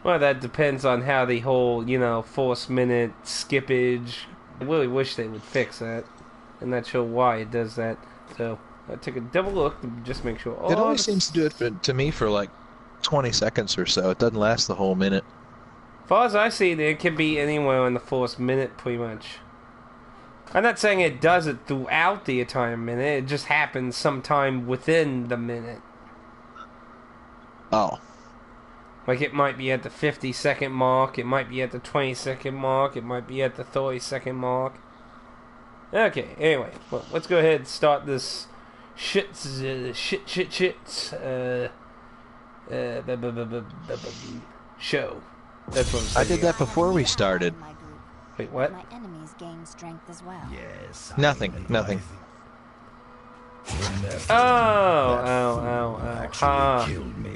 Well, that depends on how the whole, force minute skippage. I really wish they would fix that. I'm not sure why it does that. So I took a double look to just make sure. It Oh, only seems to do it to me for like 20 seconds or so. It doesn't last the whole minute. as far as I see, it can be anywhere in the force minute, pretty much. I'm not saying it does it throughout the entire minute. It just happens sometime within the minute. Oh. Like, it might be at the 50-second mark, it might be at the 20-second mark, it might be at the 30-second mark. Okay, anyway, well, let's go ahead and start this shit, show. That's what I'm saying. I did that before we started. Wait, what? My enemies gain strength as well. Yes. Nothing. Oh. Ha.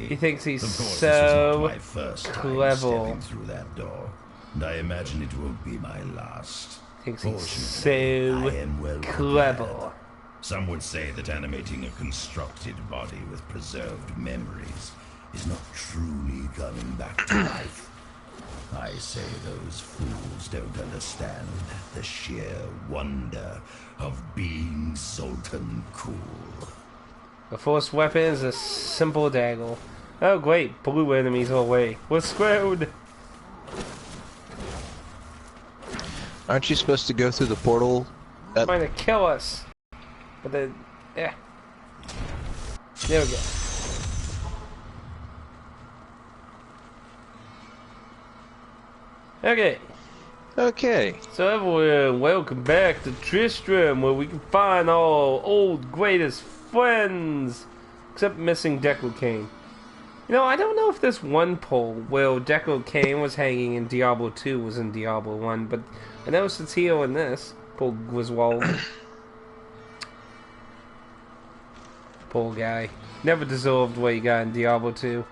He thinks he's so clever. Through that door, and I imagine it won't be my last. Thinks he's Fortunately, so I am well clever. prepared. Some would say that animating a constructed body with preserved memories is not truly coming back to life. I say those fools don't understand the sheer wonder of being Sultan Cool. The force weapon is a simple dagger. Oh great, blue enemies are away. We're screwed! Aren't you supposed to go through the portal? Trying to kill us! But then, yeah. There we go. Okay. So everyone, welcome back to Tristram, where we can find our old greatest friends, except missing Deckle Cain. I don't know if this one pole where Deckle Cain was hanging in Diablo 2 was in Diablo 1, but I noticed it's here in this. Poor Griswold. Poor guy. Never deserved what he got in Diablo 2.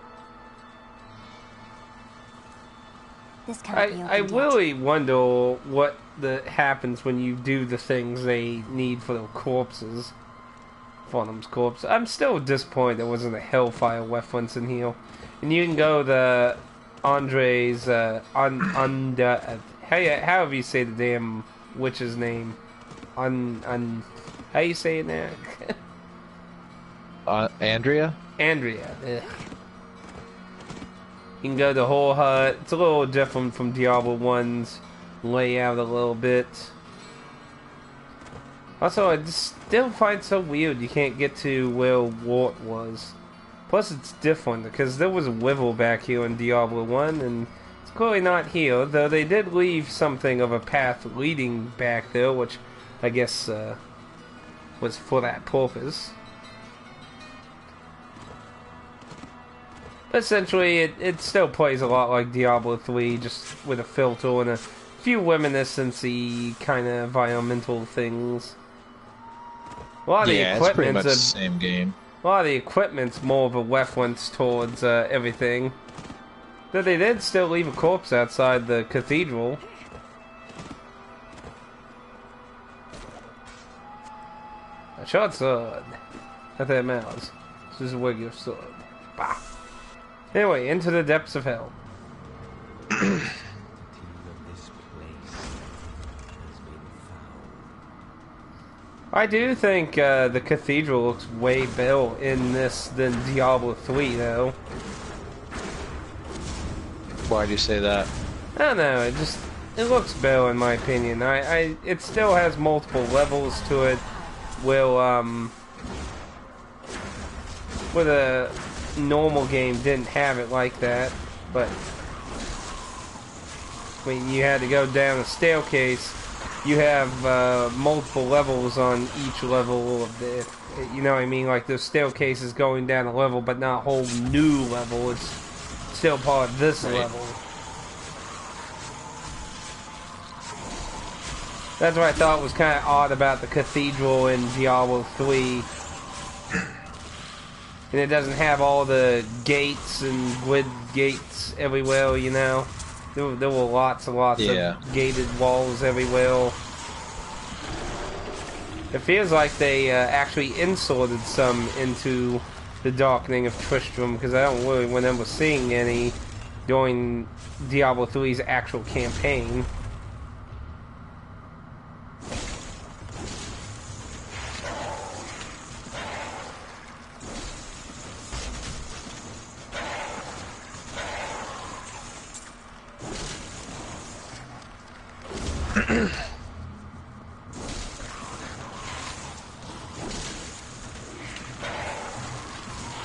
I really wonder what happens when you do the things they need for their corpses. Farnham's corpse. I'm still disappointed there wasn't a Hellfire reference in here. And you can go to Andre's however you say the damn witch's name. How you say it now? Andrea? Andrea. Ugh. You can go to Whole Hut. It's a little different from Diablo 1's layout a little bit. Also, I just still find it so weird you can't get to where Wart was. Plus, it's different because there was a Wivel back here in Diablo 1, and it's clearly not here, though they did leave something of a path leading back there, which I guess was for that purpose. Essentially, it still plays a lot like Diablo 3, just with a filter and a few reminiscence-y kind of environmental things. A lot of the it's pretty much equipment's the same game. a lot of the equipment's more of a reference towards everything. Though they did still leave a corpse outside the cathedral. A short sword. At their mouths. This is a regular sword. Bah. Anyway, into the depths of hell. I do think the cathedral looks way better in this than Diablo 3, though. Why do you say that? I don't know, it looks better in my opinion. It still has multiple levels to it, where a normal game didn't have it like that, but when you had to go down a staircase, you have multiple levels on each level of the, you know what I mean? Like, there's staircases going down a level, but not a whole new level. It's still part of this level. That's what I thought was kind of odd about the cathedral in Diablo 3. And it doesn't have all the gates and grid gates everywhere, you know? There were lots and lots of gated walls everywhere. It feels like they actually inserted some into the Darkening of Tristram, because I don't really remember seeing any during Diablo 3's actual campaign.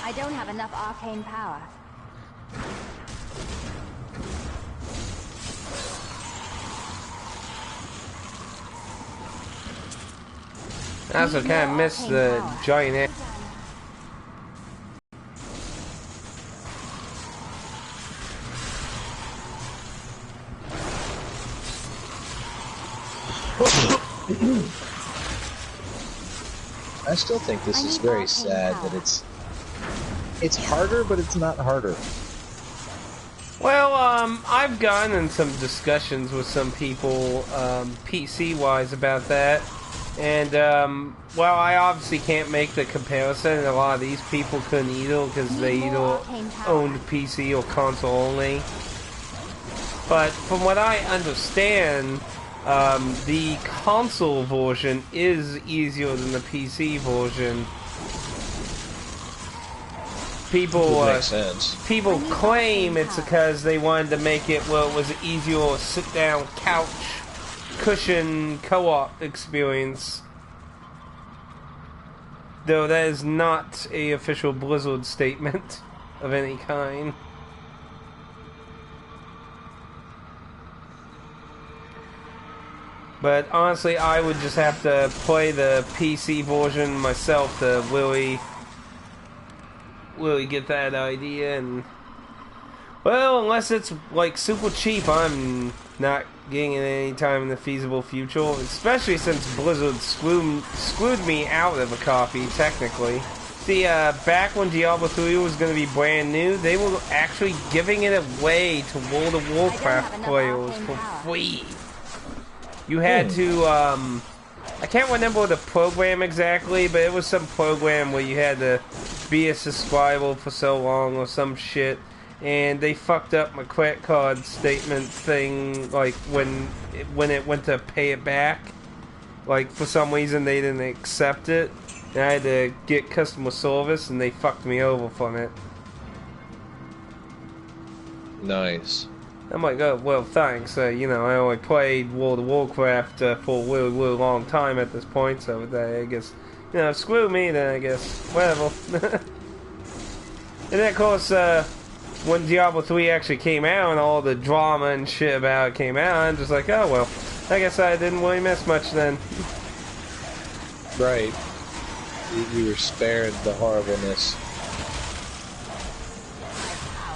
I don't have enough arcane power. I also kind of miss the giant. I still think this is very sad that it's harder, but it's not harder. Well, I've gotten in some discussions with some people, PC-wise, about that. And, well, I obviously can't make the comparison. A lot of these people couldn't either because they either owned PC or console only. But from what I understand, the console version is easier than the PC version. People claim it's because they wanted to make it where it was an easier sit-down couch cushion co-op experience. Though that is not a official Blizzard statement of any kind. But honestly, I would just have to play the PC version myself to really get that idea. And well, unless it's like super cheap, I'm not getting it any time in the feasible future. Especially since Blizzard screwed me out of a copy, technically. See, back when Diablo 3 was going to be brand new, they were actually giving it away to World of Warcraft players for free. You had to, I can't remember the program exactly, but it was some program where you had to be a subscriber for so long or some shit, and they fucked up my credit card statement thing, like, when it went to pay it back. Like, for some reason they didn't accept it, and I had to get customer service, and they fucked me over from it. Nice. I'm like, oh, well, thanks. You know, I only played World of Warcraft for a really, really long time at this point, so I guess, you know, screw me then, I guess. Whatever. And then, of course, when Diablo 3 actually came out and all the drama and shit about it came out, I'm just like, oh, well, I guess I didn't really miss much then. Right. You were spared the horribleness.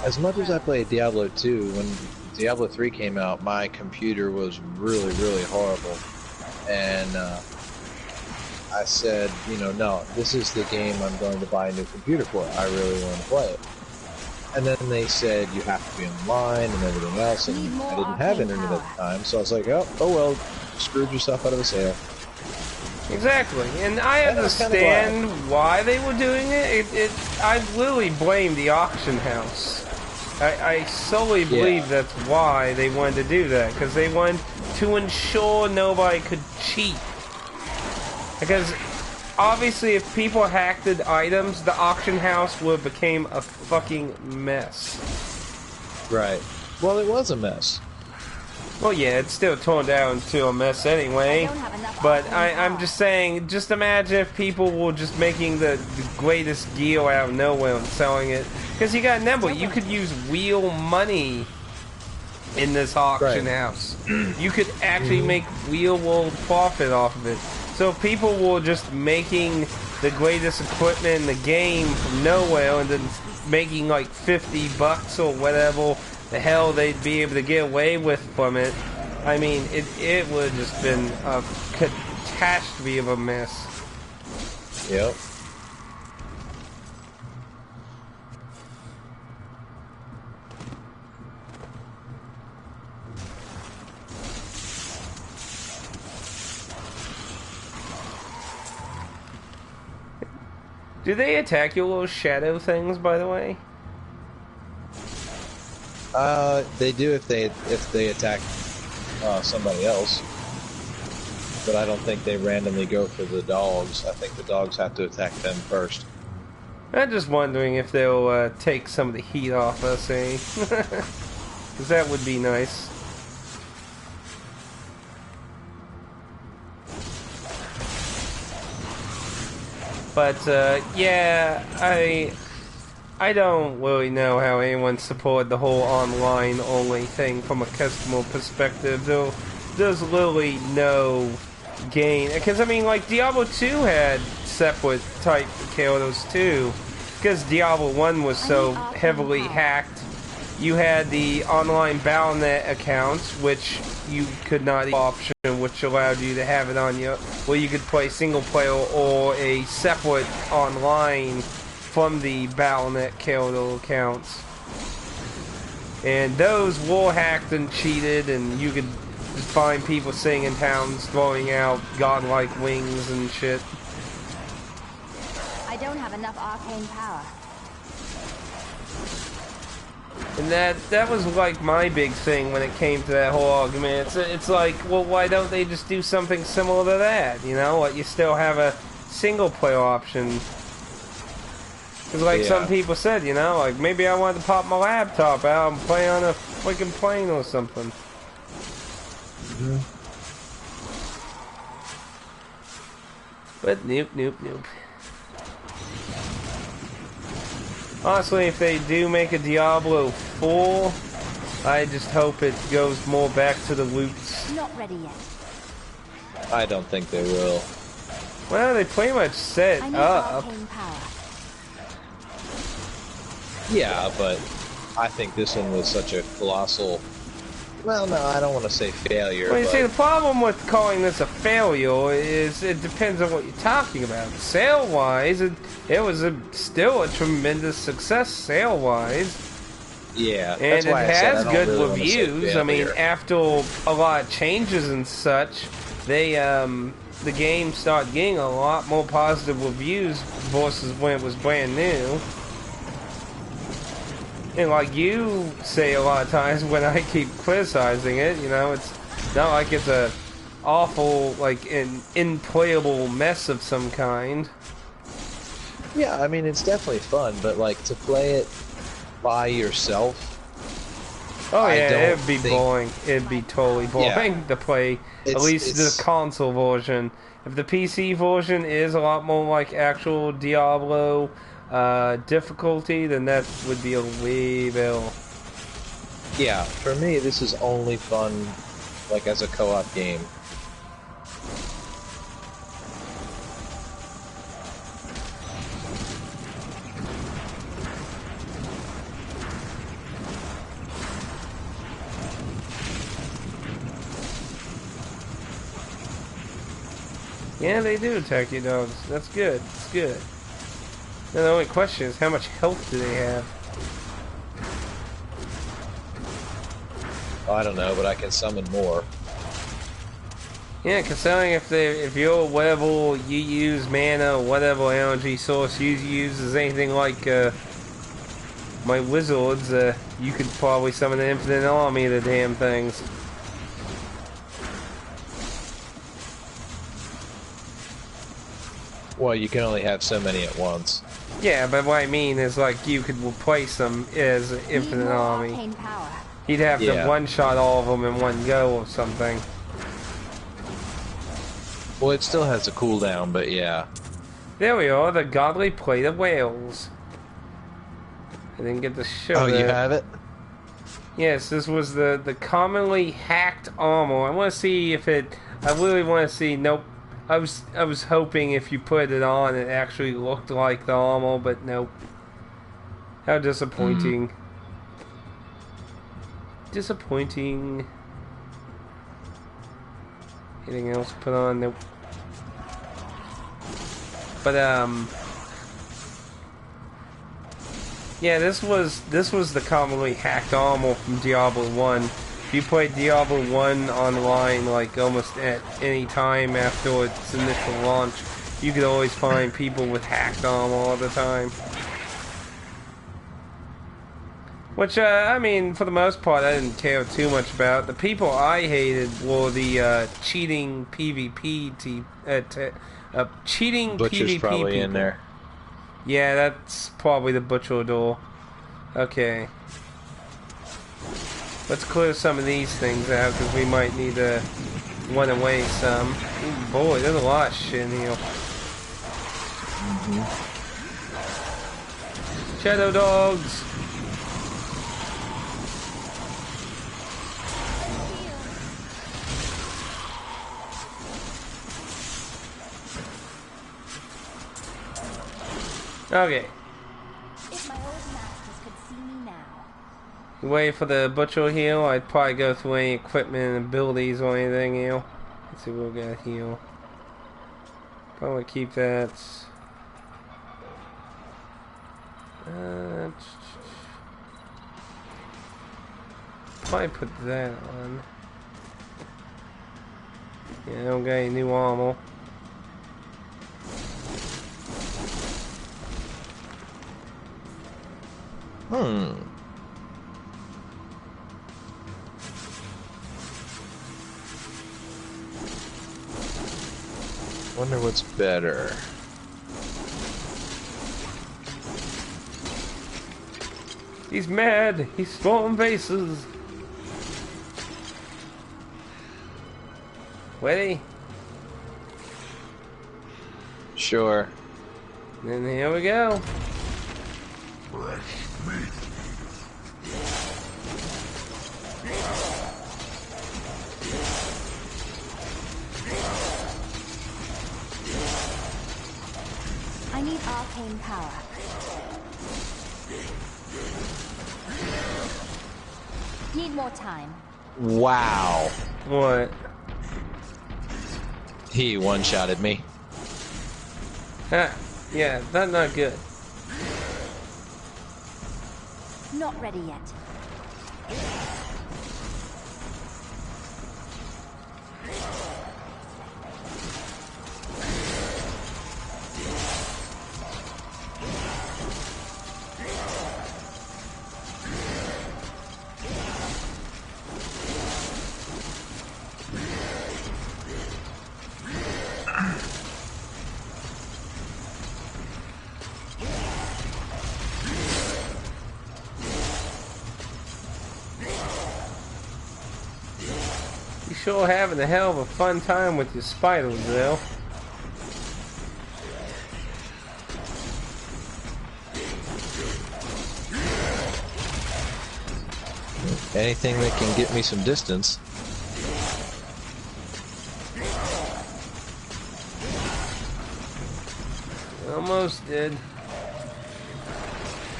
As much as I played Diablo 2, when Diablo 3 came out, my computer was really, really horrible. And I said, you know, no, this is the game I'm going to buy a new computer for. I really want to play it. And then they said you have to be online and everything else, and I didn't have internet at the time, so I was like, oh well, screwed yourself out of a sale. Exactly, and I understand why they were doing it. I literally blame the auction house. I solely believe that's why they wanted to do that, because they wanted to ensure nobody could cheat. Because obviously, if people hacked the items, the auction house would have became a fucking mess. Right. Well, it was a mess. Well, yeah, it's still torn down to a mess anyway. But I'm just saying, just imagine if people were just making the greatest deal out of nowhere and selling it. Because you got to remember, you could use real money in this auction house. You could actually make real world profit off of it. So if people were just making the greatest equipment in the game from nowhere and then making like $50 or whatever the hell they'd be able to get away with from it, I mean, it would have just been a catastrophe of a mess. Yep. Do they attack your little shadow things, by the way? They do if they attack somebody else, but I don't think they randomly go for the dogs. I think the dogs have to attack them first. I'm just wondering if they'll take some of the heat off us, eh? Because that would be nice. But yeah, I don't really know how anyone supported the whole online only thing from a customer perspective. There's literally no gain, because I mean, like Diablo 2 had separate type characters too, because Diablo 1 was so heavily hacked. You had the online Battle.net accounts, which you could not option, which allowed you to have it on your, where you could play single player or a separate online from the Battle.net character accounts. And those were hacked and cheated, and you could just find people sitting in towns throwing out godlike wings and shit. I don't have enough arcane power. And that was like my big thing when it came to that whole argument. It's like, well, why don't they just do something similar to that? You know, like you still have a single player option. Because like some people said, you know, like maybe I wanted to pop my laptop out and play on a freaking plane or something. Mm-hmm. But nope. Honestly, if they do make a Diablo 4, I just hope it goes more back to the roots. Not ready yet. I don't think they will. Well, they pretty much set up. Arcane power. Yeah, but I think this one was such a colossal... Well, no, I don't want to say failure. Well, you but... see, the problem with calling this a failure is it depends on what you're talking about. Sale-wise, it was still a tremendous success sale-wise. Yeah, and that's why it has good really reviews. I mean, after a lot of changes and such, they the game started getting a lot more positive reviews versus when it was brand new. And like you say a lot of times when I keep criticizing it, you know, it's not like it's a awful, like an unplayable mess of some kind. Yeah, I mean, it's definitely fun, but like to play it by yourself. Oh yeah, it'd be boring. It'd be totally boring to play. At least the console version. If the PC version is a lot more like actual Diablo difficulty, then that would be a way better. Yeah, for me, this is only fun, like as a co-op game. Yeah, they do attack you dogs. That's good. It's good. Now the only question is, how much health do they have? I don't know, but I can summon more. Yeah, considering if you're whatever you use mana, whatever energy source you use is anything like my wizards, you could probably summon an infinite army of the damn things. Well, you can only have so many at once. Yeah, but what I mean is, like, you could replace them as an infinite army. You'd have to one-shot all of them in one go or something. Well, it still has a cooldown, but yeah. There we are, the godly plate of whales. I didn't get to show that. Oh, you have it? Yes, this was the commonly hacked armor. I want to see if it... I really want to see... Nope. I was hoping if you put it on, it actually looked like the armor, but nope. How disappointing. Disappointing. Anything else put on? Nope. But yeah, this was the commonly hacked armor from Diablo 1. If you played Diablo 1 online, like almost at any time after its initial launch, you could always find people with hacked armor all the time. Which, I mean, for the most part, I didn't care too much about. The people I hated were the cheating PvP cheating Butcher's PvP probably people. in there. Yeah, that's probably the butcher door. Okay. Let's clear some of these things out, because we might need to run away some. Ooh, boy, there's a lot of shit in here. Shadow dogs! Okay. If my old masters could see me now. Wait for the butcher heal. I'd probably go through any equipment and abilities or anything heal. Let's see what we got heal. Probably keep that. Probably put that on. Yeah, I don't got any new armor. Wonder what's better. He's mad. He's throwing vases. Ready? Sure. And here we go. I need arcane power. Need more time. Wow. What? He one-shotted me. Ah, yeah, that's not good. Not ready yet. You sure having a hell of a fun time with your spiders, though. Anything that can get me some distance. Almost did.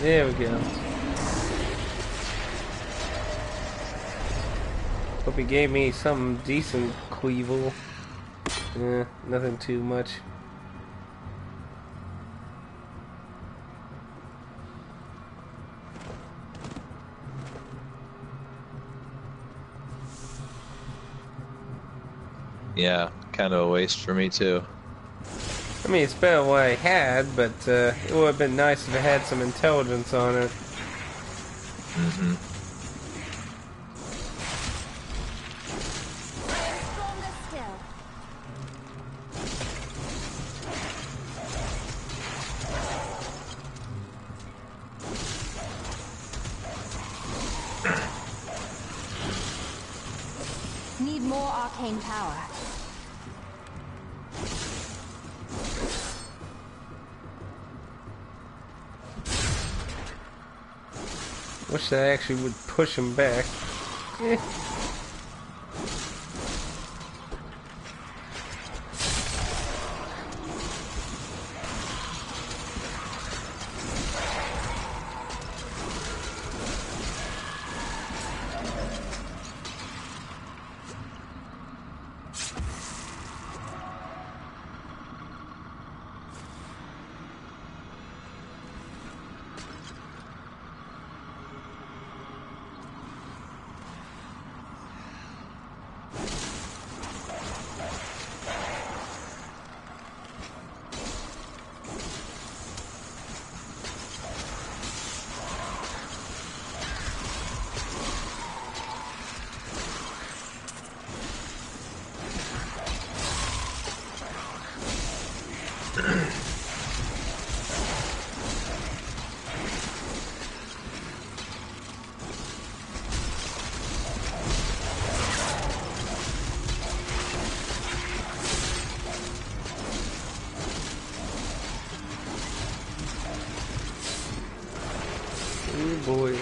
There we go. Hope he gave me some decent cleavel. Nothing too much. Yeah, kind of a waste for me too. I mean, it's better than what I had, but it would have been nice if it had some intelligence on it. Mm-hmm. Stronger still. Need more arcane power. Wish that actually would push him back. Eh.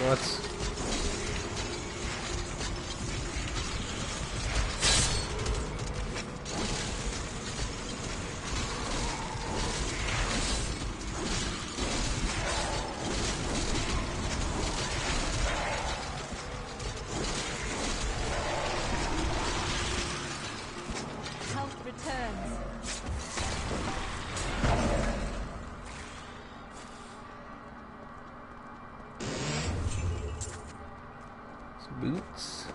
nuts. Health returns. Boots.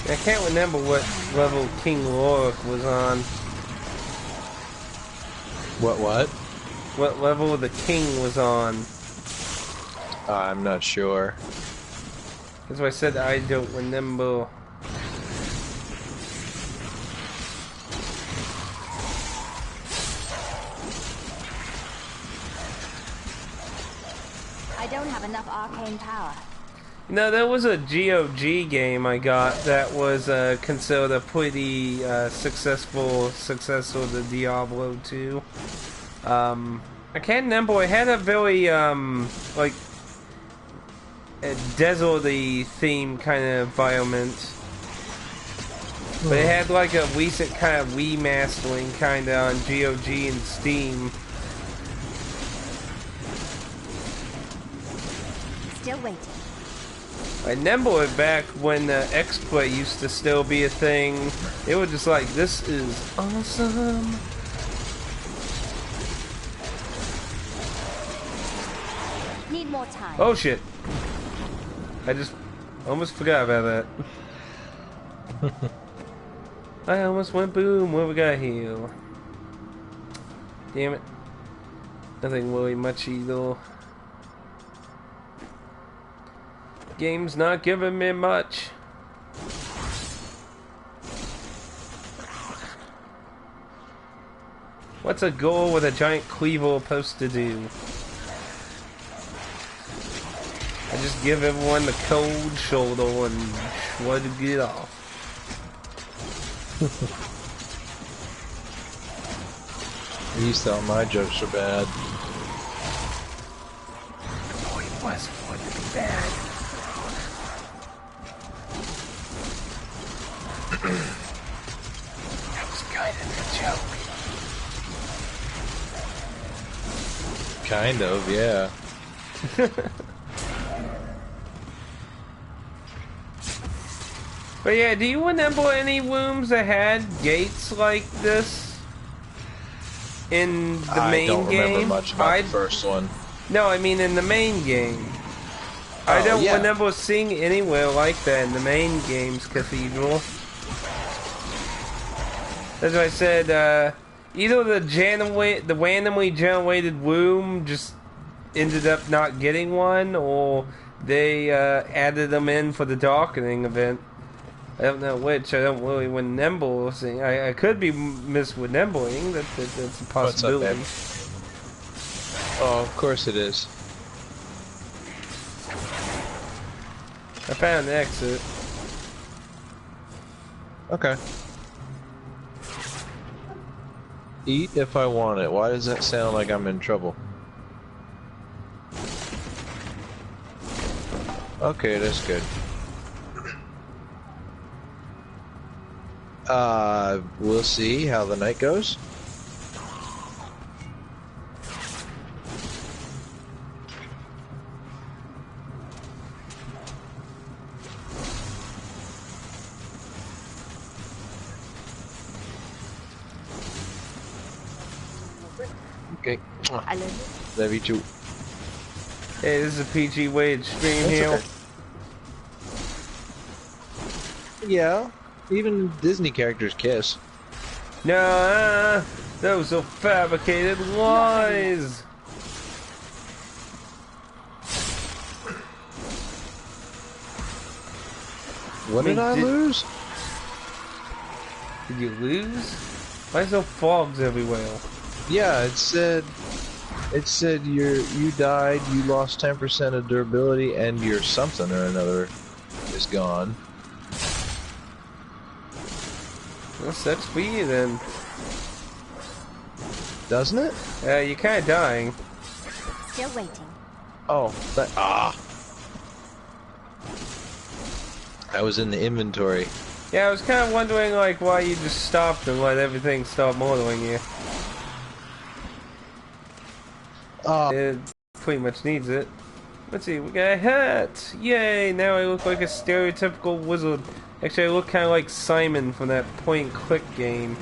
I can't remember what level King Leoric was on. What? What level the king was on. I'm not sure. That's why I said I don't remember. I don't have enough arcane power. No, there was a GOG game I got that was considered a pretty successful successor to Diablo 2. I can't remember. It had a very like a deserty theme kind of environment, but it had like a recent kind of remastering kind of on GOG and Steam. Still waiting. I remember it back when X-Play used to still be a thing. It was just like, this is awesome. Need more time. Oh shit. I just almost forgot about that. I almost went boom. What we got here? Damn it. Nothing really much either. Game's not giving me much. What's a goal with a giant cleaver supposed to do? I just give everyone the cold shoulder and try to get off. You thought my jokes were bad. Oh, it was going to be bad. That was kind of a joke. Kind of, yeah. But yeah, do you remember any rooms that had gates like this in the main game? I don't remember much about the first one. No, I mean in the main game. I don't remember seeing anywhere like that in the main game's cathedral. As I said, either the randomly generated room just ended up not getting one, or they added them in for the darkening event. I don't know which. I don't really remember seeing. I could be misremembering. That's a possibility. What's up, oh, of course it is. I found the exit. Okay. Eat if I want it. Why does that sound like I'm in trouble? Okay, that's good. We'll see how the night goes. Okay. I love Love you too. Hey, this is a PG Wade stream That's here. okay. Yeah, even Disney characters kiss. No, those are fabricated lies. What did I lose? Did you lose? Why is there fogs everywhere? Yeah, it said It said you died, you lost 10% of durability, and your something or another is gone. That sucks for you then. Doesn't it? You're kind of dying. Still waiting. Oh, I was in the inventory. Yeah, I was kind of wondering like why you just stopped and let everything stop murdering you. It pretty much needs it. Let's see, we got a hat! Yay! Now I look like a stereotypical wizard. Actually, I look kind of like Simon from that point-and-click game.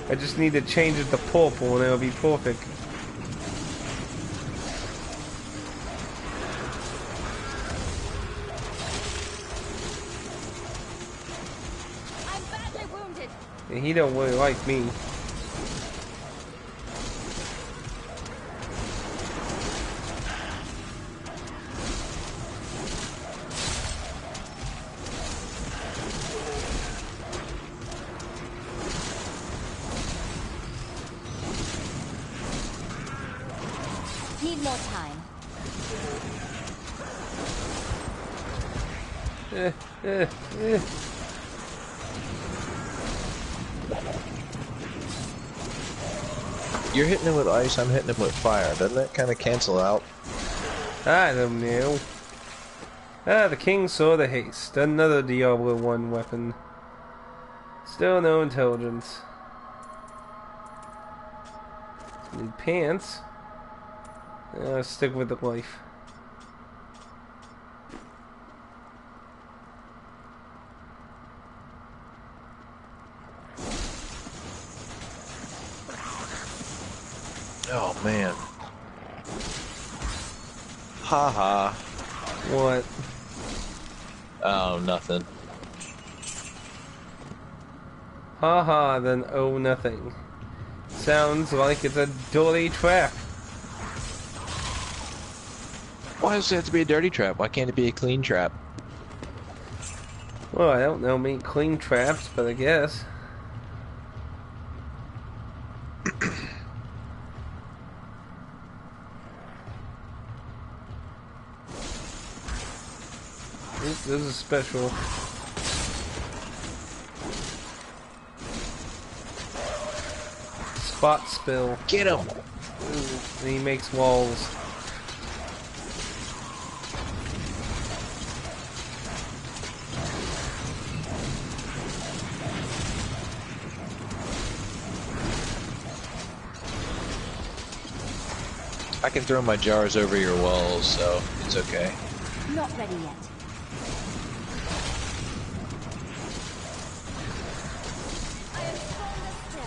I just need to change it to purple and it'll be perfect. I'm badly wounded. And he don't really like me. Need more time. You're hitting him with ice, I'm hitting him with fire. Doesn't that kind of cancel out? I don't know. The King's Sword of Haste. Another Diablo 1 weapon. Still no intelligence. Need pants. Stick with the life. Oh man. Haha. What? Oh, nothing. Haha, then oh nothing. Sounds like it's a dirty trap. Why does it have to be a dirty trap? Why can't it be a clean trap? Well, I don't know many clean traps, but I guess. This is special. Spot spill. Get him! Ooh, and he makes walls. I can throw my jars over your walls, so it's okay. Not ready yet. I am stronger still.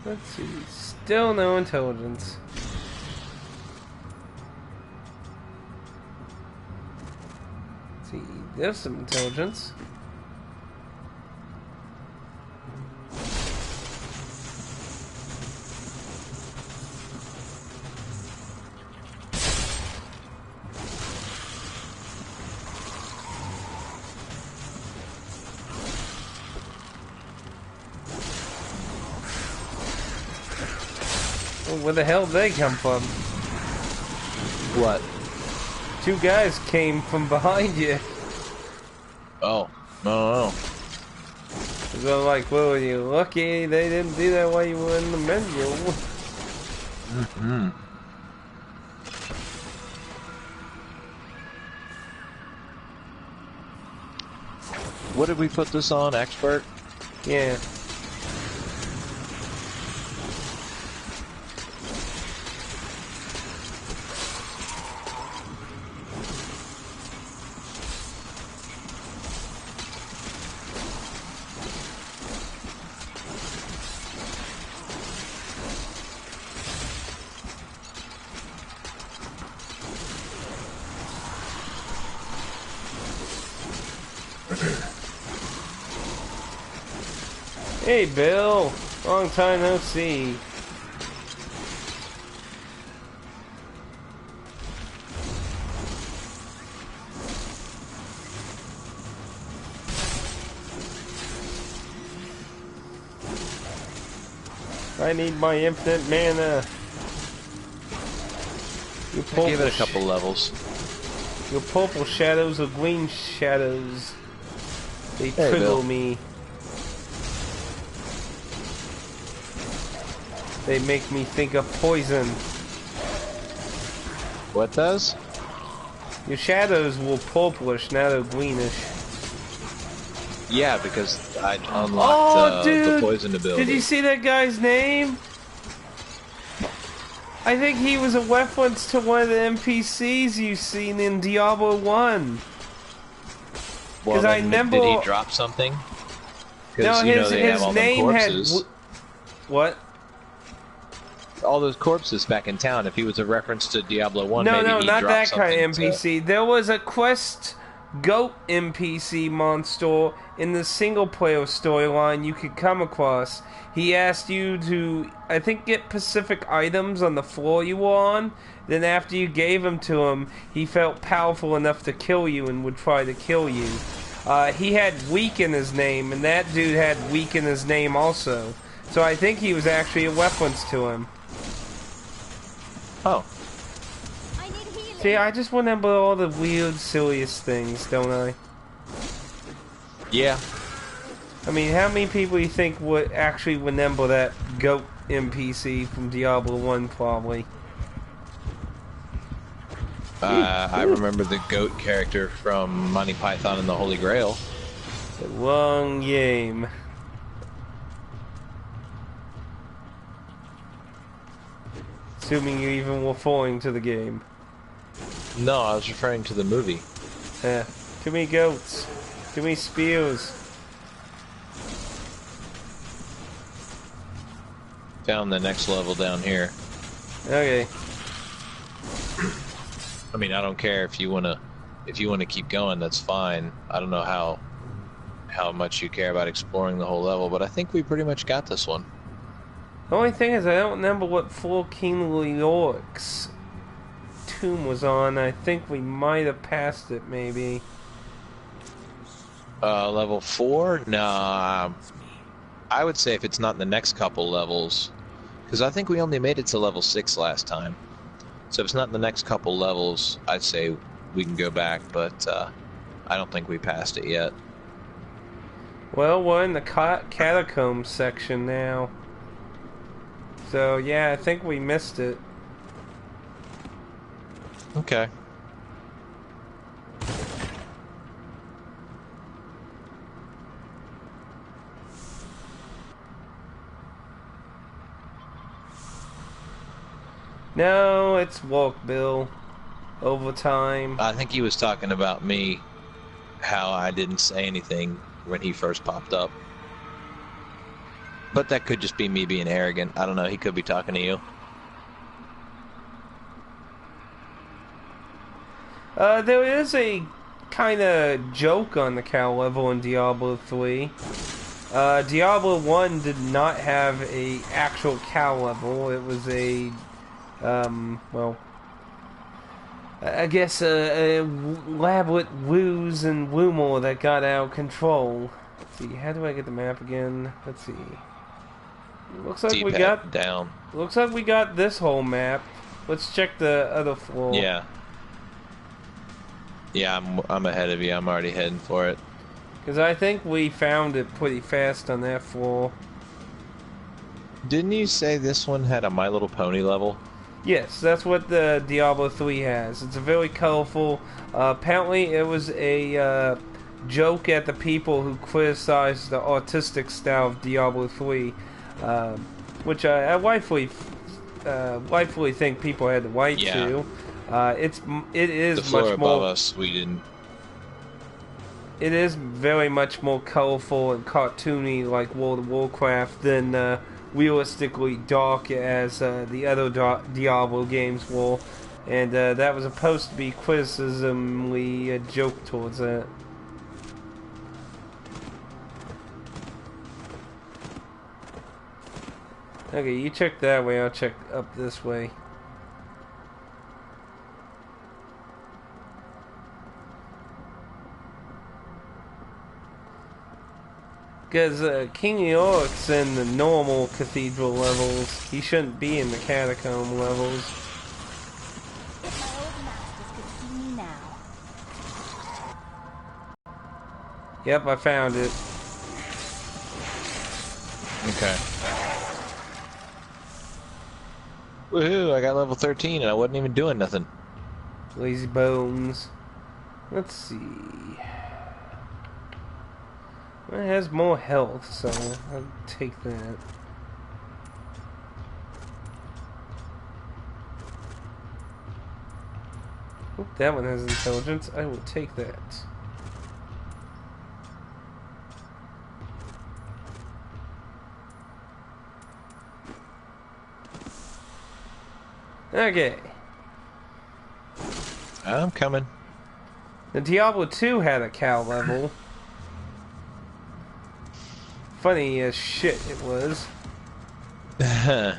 Let's see. Still no intelligence. Let's see. There's some intelligence. Where the hell did they come from? What? Two guys came from behind you. Oh, no. So like, well, you lucky they didn't do that while you were in the menu. Mm-hmm. What did we put this on? Expert? Yeah. Hey, Bill. Long time no see. I need my infinite mana. Your I gave it a couple levels. Your purple shadows are green shadows. They Hey, trigger Bill. me. They make me think of poison. What does? Your shadows were purplish, now they're greenish. Yeah, because I unlocked the poison ability. Did you see that guy's name? I think he was a reference to one of the NPCs you've seen in Diablo 1. Well, I then, remember... did he drop something? No, Because, you know, they have his all them name had... corpses. What? All those corpses back in town. If he was a reference to Diablo 1, No, maybe no, he not dropped that kind of something NPC. There was a quest goat NPC monster in the single-player storyline you could come across. He asked you to, I think, get specific items on the floor you were on. Then after you gave them to him, he felt powerful enough to kill you and would try to kill you. He had weak in his name, and that dude had weak in his name also. So I think he was actually a reference to him. Oh. I need healing. See, I just remember all the weird, silliest things, don't I? Yeah. I mean, how many people you think would actually remember that goat NPC from Diablo 1, probably? I remember the goat character from Monty Python and the Holy Grail. The wrong game. Assuming you even were referring to the game. No, I was referring to the movie. Too many goats. Too many spears. Found the next level down here. Okay. I mean, I don't care if you wanna keep going. That's fine. I don't know how much you care about exploring the whole level, but I think we pretty much got this one. The only thing is, I don't remember what floor King Leoric's tomb was on. I think we might have passed it, maybe. Level 4? Nah. I would say if it's not in the next couple levels, because I think we only made it to level 6 last time. So if it's not in the next couple levels, I'd say we can go back, but I don't think we passed it yet. Well, we're in the Catacombs section now. So, yeah, I think we missed it. Okay. No, it's Walk Bill. Overtime. I think he was talking about me, how I didn't say anything when he first popped up. But that could just be me being arrogant. I don't know, he could be talking to you. There is a kind of joke on the cow level in Diablo 3. Diablo 1 did not have a actual cow level. It was a, well, I guess a elaborate ruse and rumor that got out of control. Let's see, how do I get the map again? Let's see. Looks like we got down. Looks like we got this whole map. Let's check the other floor. Yeah. Yeah, I'm ahead of you. I'm already heading for it. Because I think we found it pretty fast on that floor. Didn't you say this one had a My Little Pony level? Yes, that's what the Diablo 3 has. It's a very colorful. Apparently, it was a joke at the people who criticized the artistic style of Diablo 3, which I rightfully think people had the right to. It is the floor much above more. us, we didn't. It is very much more colorful and cartoony, like World of Warcraft, than realistically dark as the other Diablo games were, and that was supposed to be criticismly a joke towards that. Okay, you check that way, I'll check up this way. Because King Leoric's in the normal cathedral levels. He shouldn't be in the catacomb levels. If my old masters could see me now. Yep, I found it. Okay. Woohoo, I got level 13 and I wasn't even doing nothing. Lazy bones. Let's see. Well, it has more health, so I'll take that. Oop, that one has intelligence. I will take that. Okay. I'm coming. The Diablo 2 had a cow level. Funny as shit it was. Yeah,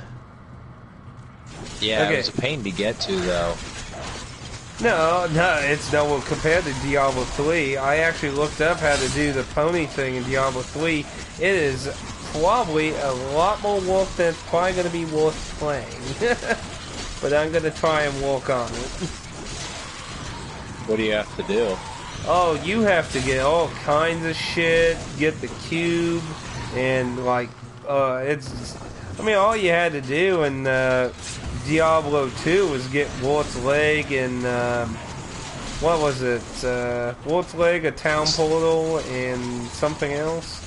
Okay. it was a pain to get to, though. No, it's no compared to Diablo 3. I actually looked up how to do the pony thing in Diablo 3. It is probably a lot more work than it's probably going to be worth playing. But I'm going to try and work on it. What do you have to do? Oh, you have to get all kinds of shit, get the cube, and like, it's, I mean, all you had to do in Diablo 2 was get Wart's Leg and, what was it, Wart's Leg, a town portal, and something else?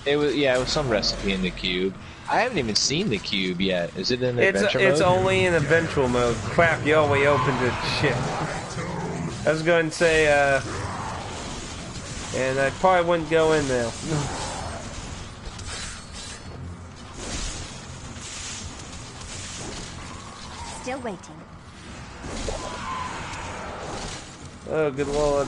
It was some recipe in the cube. I haven't even seen the cube yet. Is it in adventure mode? It's only in adventure mode. Crap, you already opened it. Shit. I was going to say, and I probably wouldn't go in there. Still waiting. Oh, good lord.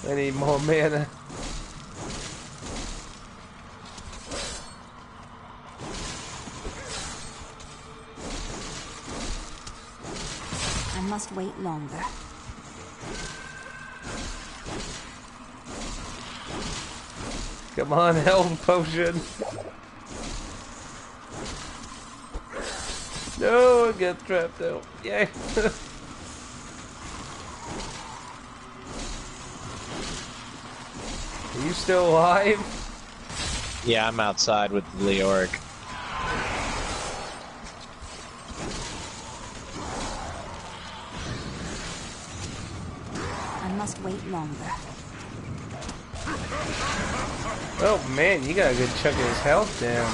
I need more mana. I must wait longer. Come on, health potion. No, I got trapped out. Yay. Are you still alive? Yeah, I'm outside with Leoric. I must wait longer. Oh man, you got a good chunk of his health down.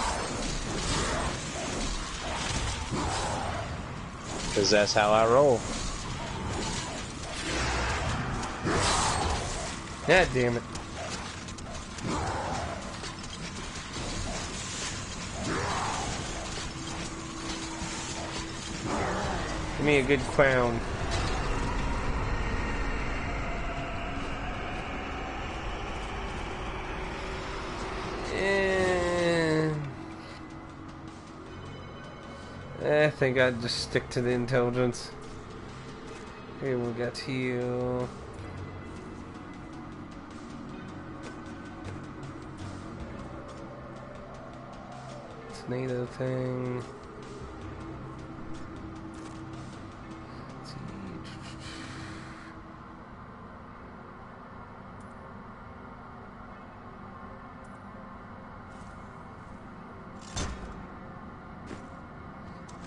Because that's how I roll. God damn it. Give me a good crown. I think I'd just stick to the intelligence. Here we got heal. Tornado thing. Let's see.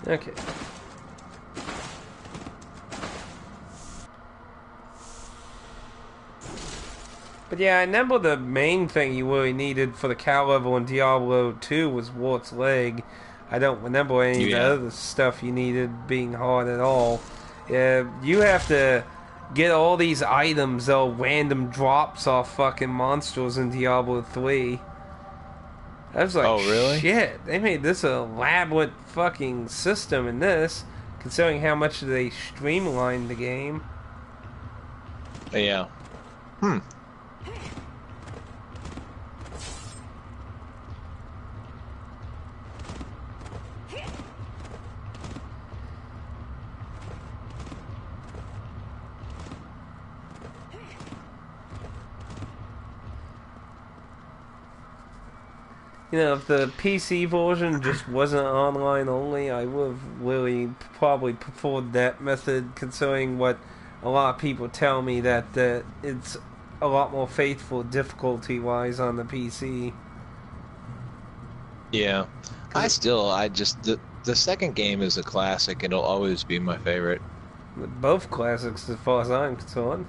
Okay. But yeah, I remember the main thing you really needed for the cow level in Diablo 2 was Wart's Leg. I don't remember any of the other stuff you needed being hard at all. You have to get all these items, though, random drops off fucking monsters in Diablo 3. I was like, oh, really? Shit, they made this a elaborate fucking system in this, considering how much they streamlined the game. Yeah. You know, if the PC version just wasn't online only, I would have really probably preferred that method, considering what a lot of people tell me that it's a lot more faithful difficulty-wise on the PC. Yeah. I just the second game is a classic and it'll always be my favorite. Both classics as far as I'm concerned.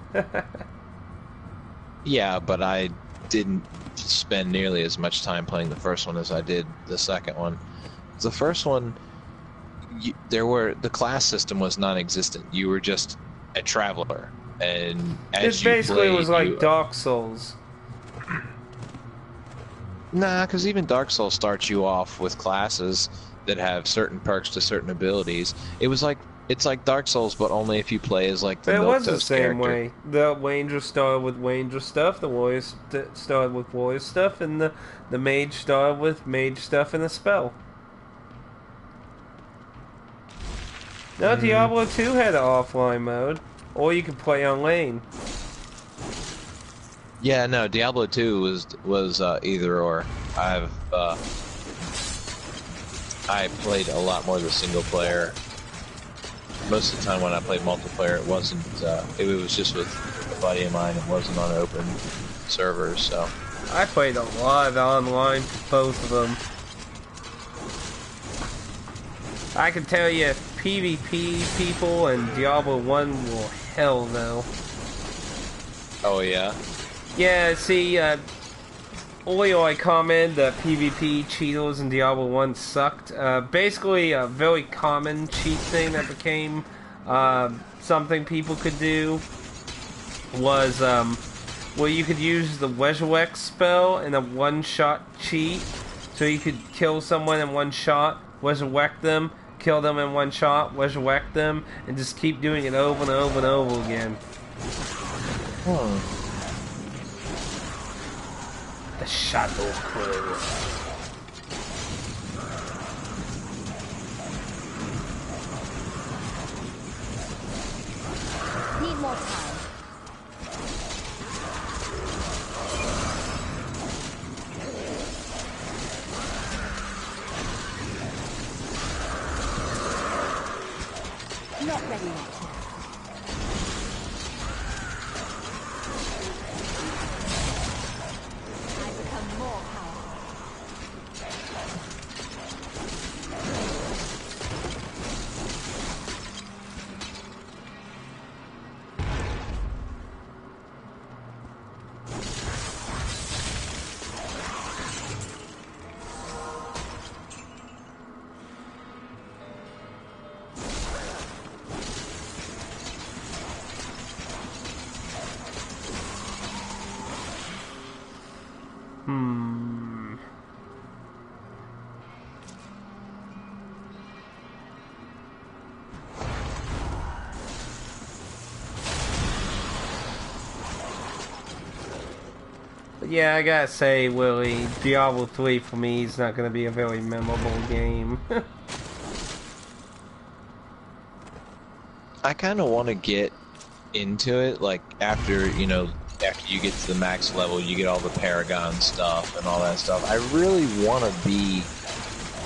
Yeah, but I didn't spend nearly as much time playing the first one as I did the second one. The first one, the class system was non-existent. You were just a traveler, and as it basically you played, was like Dark Souls. Nah, because even Dark Souls starts you off with classes that have certain perks to certain abilities. It's like Dark Souls, but only if you play as like the It was the milquetoast same character. way. The Ranger started with Ranger stuff, the Warrior started with Warrior stuff, and the Mage started with Mage stuff and a spell. No, Diablo 2 had an offline mode, or you could play on lane. Yeah, no, Diablo 2 was either or. I played a lot more of the single player. Most of the time when I played multiplayer, it wasn't. It was just with a buddy of mine. It wasn't on open servers, so. I played a lot online for both of them. I can tell you, PvP people and Diablo 1 will hell no. Oh yeah. Yeah, see, earlier I commented that PvP cheaters in Diablo 1 sucked. Basically, a very common cheat thing that became something people could do was where you could use the Resurrect spell in a one-shot cheat. So you could kill someone in one shot, resurrect them, kill them in one shot, resurrect them, and just keep doing it over and over and over again. The Shadow Crew. Need more time. Not ready yet. I become more powerful. Yeah, I gotta say, Willie, Diablo 3 for me is not gonna be a very memorable game. I kind of want to get into it, like after you get to the max level, you get all the Paragon stuff and all that stuff. I really want to be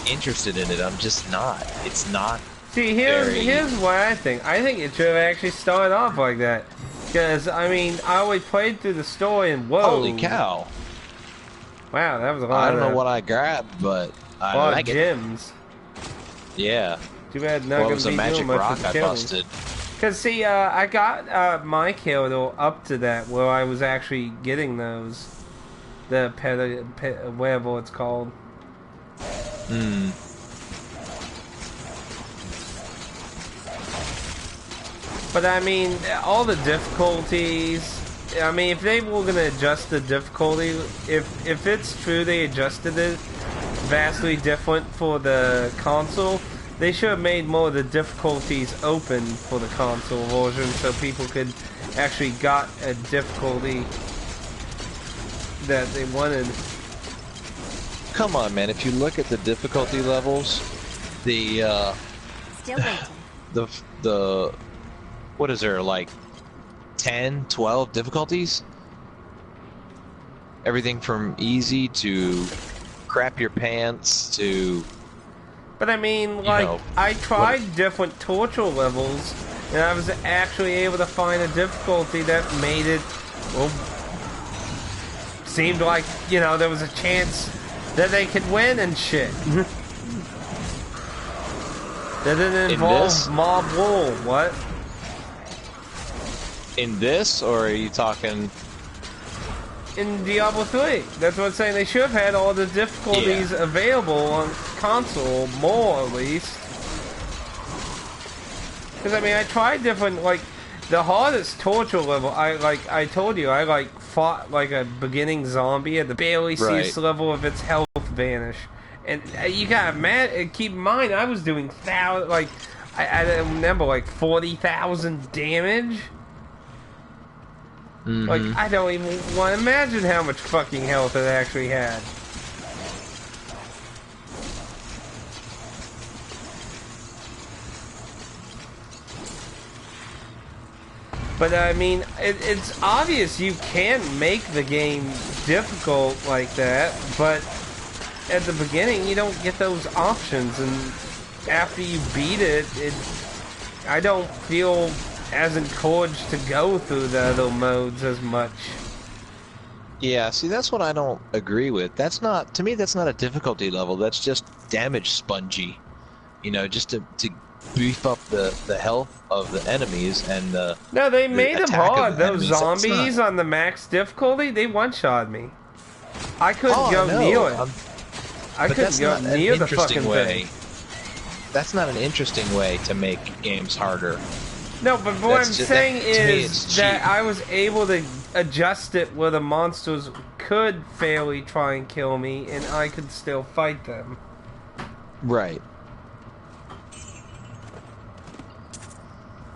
interested in it. I'm just not. It's not. See, here's what I think. I think it should have actually started off like that. Because, I mean, I always played through the story and whoa. Holy cow. Wow, that was a lot I don't know what I grabbed, but I like it. gems. Yeah. Too bad not Well, it gonna was be a magic doing much rock with the I killing. busted. Because, see, I got my kill up to that where I was actually getting those. The whatever it's called. But I mean, all the difficulties. I mean, if they were gonna adjust the difficulty, if it's true they adjusted it vastly different for the console, they should have made more of the difficulties open for the console version, so people could actually got a difficulty that they wanted. Come on, man. If you look at the difficulty levels, the Still waiting. the what is there, like 10, 12 difficulties? Everything from easy to crap your pants to. But I mean, like, know, I tried different torture levels, and I was actually able to find a difficulty that made it, well, seemed like, you know, there was a chance that they could win and shit. That didn't involve mob rule. What? In this, or are you talking... In Diablo 3. That's what I'm saying. They should have had all the difficulties available on console, more at least. Because, I mean, I tried different, like, the hardest torture level, I told you, I, like, fought, like, a beginning zombie at the barely cease level of its health vanish. And you gotta keep in mind, I was doing, I remember, like, 40,000 damage. Mm-hmm. Like, I don't even want to imagine how much fucking health it actually had. But, I mean, it's obvious you can make the game difficult like that, but at the beginning you don't get those options, and after you beat it, I don't feel as encouraged to go through the other modes as much. Yeah, see, that's what I don't agree with. That's not, to me, that's not a difficulty level. That's just damage spongy. You know, just to beef up the health of the enemies and the... No, they made them hard. Those enemies. zombies on the max difficulty, they one-shot me. I couldn't go near it. I couldn't go near the fucking thing. That's not an interesting way to make games harder. No, but what I'm saying is that I was able to adjust it where the monsters could fairly try and kill me, and I could still fight them. Right.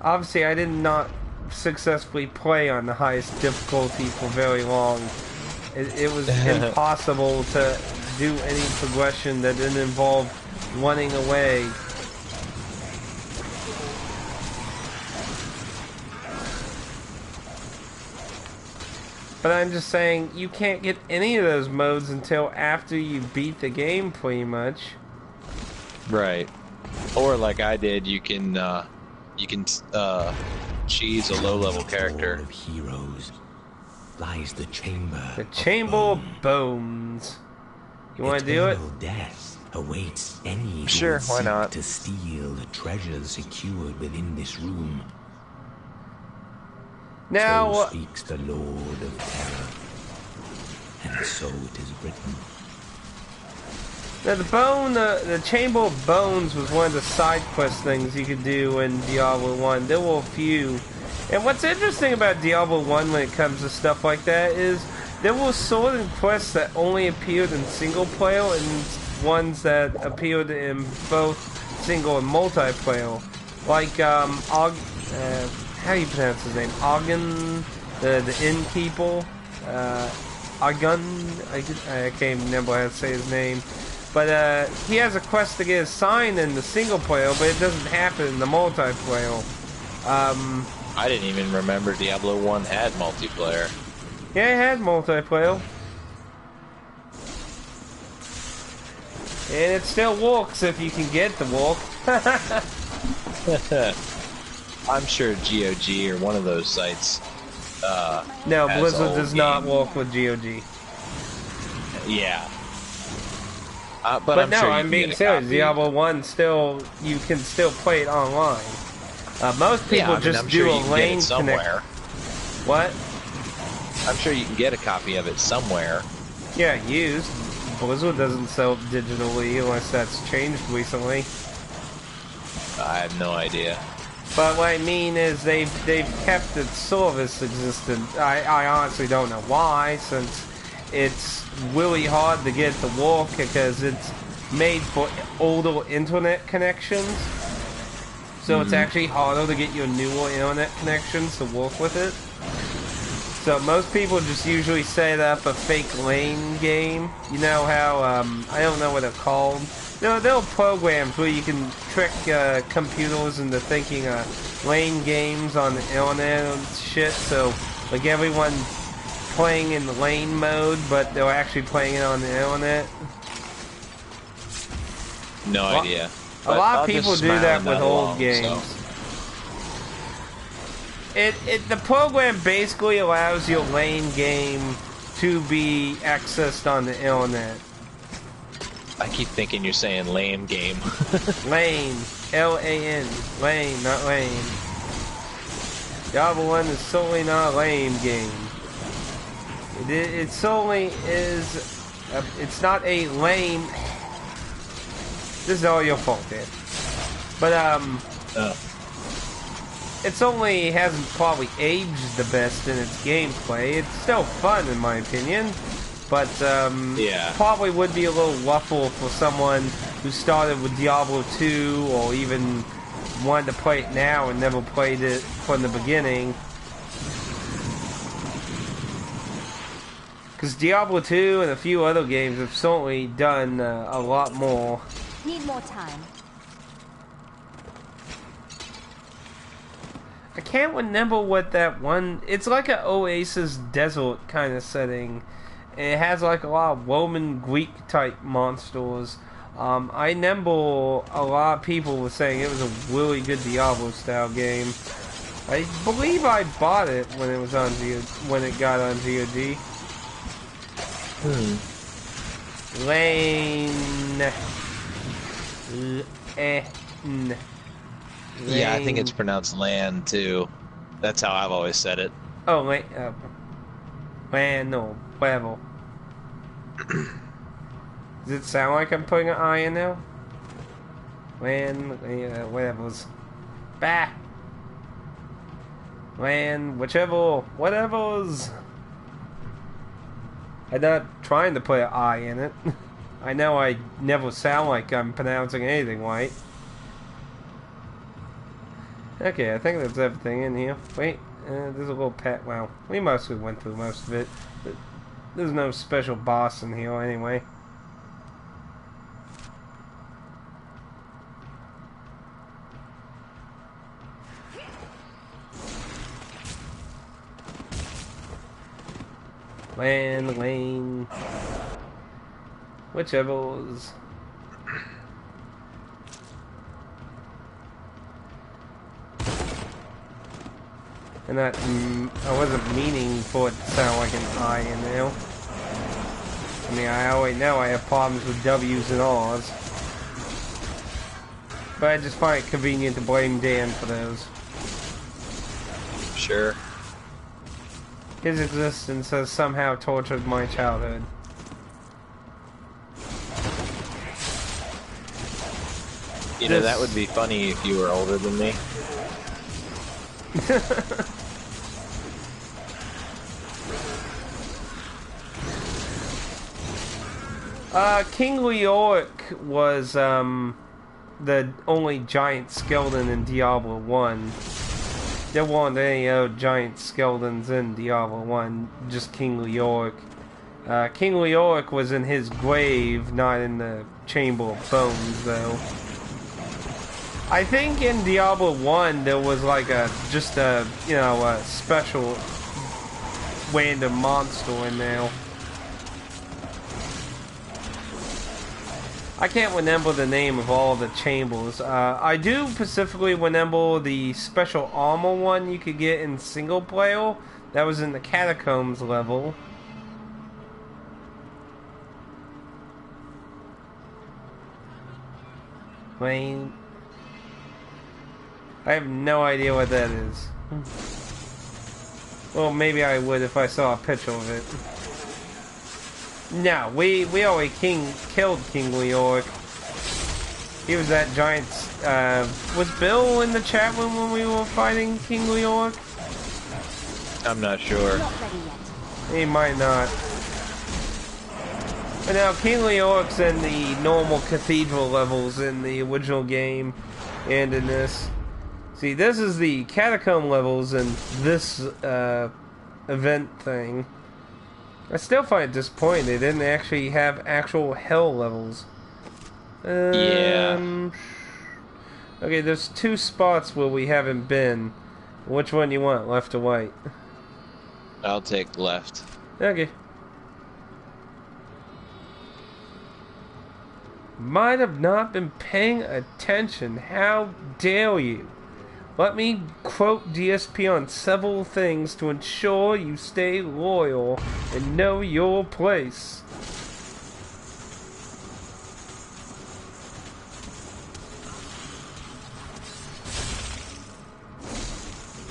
Obviously, I did not successfully play on the highest difficulty for very long. It was impossible to do any progression that didn't involve running away. But I'm just saying, you can't get any of those modes until after you beat the game, pretty much. Right. Or like I did, you can cheese a low-level character. Of heroes lies the chamber. The Chamber of Bones. You want to do it? Death awaits any who why seek not to steal the treasures secured within this room. Now, so speaks the Lord of Terror, and so it is written. Now the Chamber of Bones was one of the side quest things you could do in Diablo 1. There were a few. And what's interesting about Diablo 1 when it comes to stuff like that is there were certain quests that only appeared in single player and ones that appeared in both single and multiplayer. Like, how do you pronounce his name? Ogden, the innkeeper. Ogun, I can't remember how to say his name. But he has a quest to get a sign in the single player, but it doesn't happen in the multiplayer. I didn't even remember Diablo 1 had multiplayer. Yeah, it had multiplayer. And it still works if you can get the walk. I'm sure GOG or one of those sites. No, Blizzard does not walk with GOG. Yeah. But I'm no, sure I'm being serious. Diablo 1 still, you can still play it online. Most people just do a lane connect. What? I'm sure you can get a copy of it somewhere. Yeah, used. Blizzard doesn't sell it digitally unless that's changed recently. I have no idea. But what I mean is they've kept its service existent. I honestly don't know why, since it's really hard to get to work because it's made for older internet connections. So it's actually harder to get your newer internet connections to work with it. So most people just usually set up a fake lane game. You know how, I don't know what they're called. There are programs where you can trick computers into thinking lane games on the internet and shit. So, like, everyone playing in the lane mode, but they're actually playing it on the internet. No idea. A lot of I'll just people do smile that and with nod old along, games. so. The program basically allows your lane game to be accessed on the internet. I keep thinking you're saying lame game. Lane, L-A-N, lane, not lame. Diablo 1 is solely not a lame game. It solely is. It's not a lame. This is all your fault, Dan. But it's only hasn't probably aged the best in its gameplay. It's still fun in my opinion, but yeah, probably would be a little ruffle for someone who started with Diablo 2 or even wanted to play it now and never played it from the beginning. Because Diablo 2 and a few other games have certainly done a lot more. Need more time. I can't remember what that one... It's like an Oasis desert kind of setting. It has like a lot of Roman Greek type monsters. I remember a lot of people were saying it was a really good Diablo style game. I believe I bought it when it was on when it got on VOD. Lane. Yeah, I think it's pronounced land too. That's how I've always said it. Oh, wait. Man, no. Whatever. Does it sound like I'm putting an I in now? Land, whatever's. Bah! Land, whichever, whatever's. I'm not trying to put an I in it. I know I never sound like I'm pronouncing anything right. Okay, I think that's everything in here. Wait, there's a little pet. Well, we mostly went through most of it. But there's no special boss in here anyway. Lane. Whichever's. And that, I wasn't meaning for it to sound like an I in there. I mean, I always know I have problems with W's and R's. But I just find it convenient to blame Dan for those. Sure. His existence has somehow tortured my childhood. You know, that would be funny if you were older than me. King Leoric was the only giant skeleton in Diablo 1. There weren't any other giant skeletons in Diablo 1, just King Leoric. King Leoric was in his grave, not in the Chamber of Bones, though. I think in Diablo 1 there was like a special random monster in there. I can't remember the name of all the chambers. I do specifically remember the special armor one you could get in single player. That was in the Catacombs level. I have no idea what that is. Well, maybe I would if I saw a picture of it. No, we already killed King Leoric. He was that giant. Was Bill in the chat room when we were fighting King Leoric? I'm not sure. Not ready yet. He might not. But now King Leoric's in the normal cathedral levels in the original game and in this. See, this is the catacomb levels in this event thing. I still find it disappointing they didn't actually have actual hell levels. Yeah. Okay, there's two spots where we haven't been. Which one you want, left or right? I'll take left. Okay. Might have not been paying attention. How dare you? Let me quote DSP on several things to ensure you stay loyal and know your place.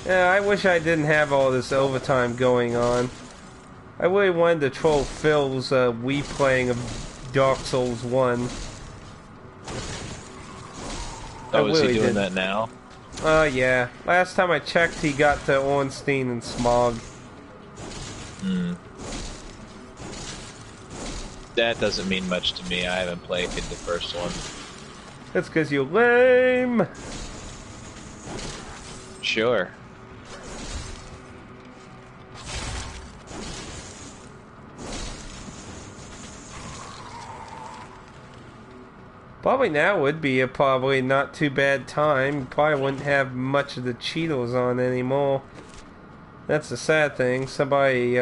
Yeah, I wish I didn't have all this overtime going on. I really wanted to troll Phil's Wii playing of Dark Souls 1. Oh, is he doing that now? Yeah. Last time I checked, he got to Ornstein and Smog. Hmm. That doesn't mean much to me. I haven't played the first one. That's because you're lame. Sure. Probably now would be a probably not too bad time. Probably wouldn't have much of the Cheetos on anymore. That's the sad thing. Somebody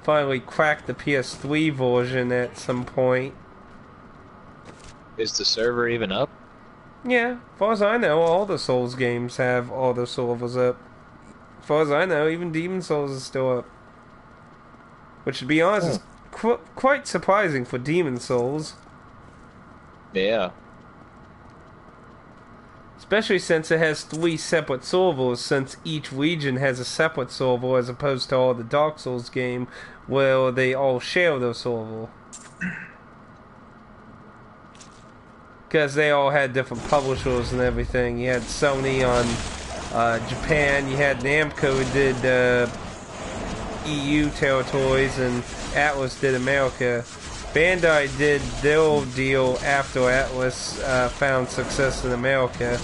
finally cracked the PS3 version at some point. Is the server even up? Yeah, as far as I know, all the Souls games have all the servers up. As far as I know, even Demon Souls is still up. Which, to be honest, is quite surprising for Demon Souls. Yeah. Especially since it has 3 separate servers, since each region has a separate server as opposed to all the Dark Souls game where they all share their server. Because they all had different publishers and everything. You had Sony on Japan, you had Namco who did EU territories, and Atlas did America. Bandai did their deal after Atlas found success in America.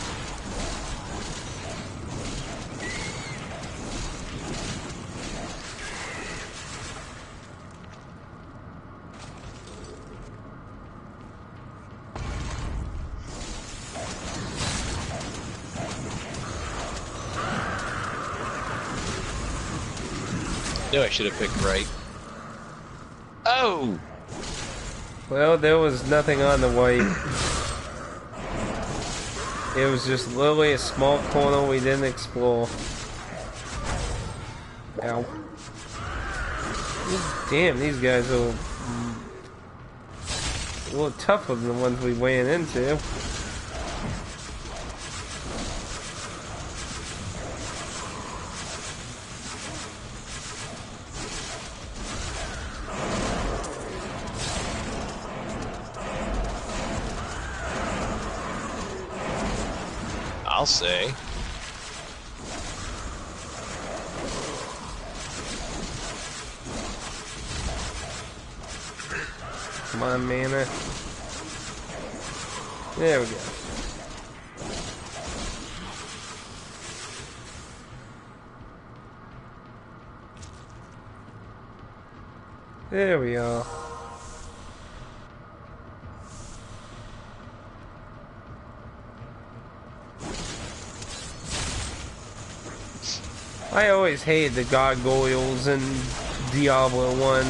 Knew I should have picked right. Oh! Well, there was nothing on the white. It was just literally a small corner we didn't explore. Ow. Damn, these guys are a little tougher than the ones we ran into. I'll say. Come on, mana. There we go. There we are. I always hated the gargoyles in Diablo 1.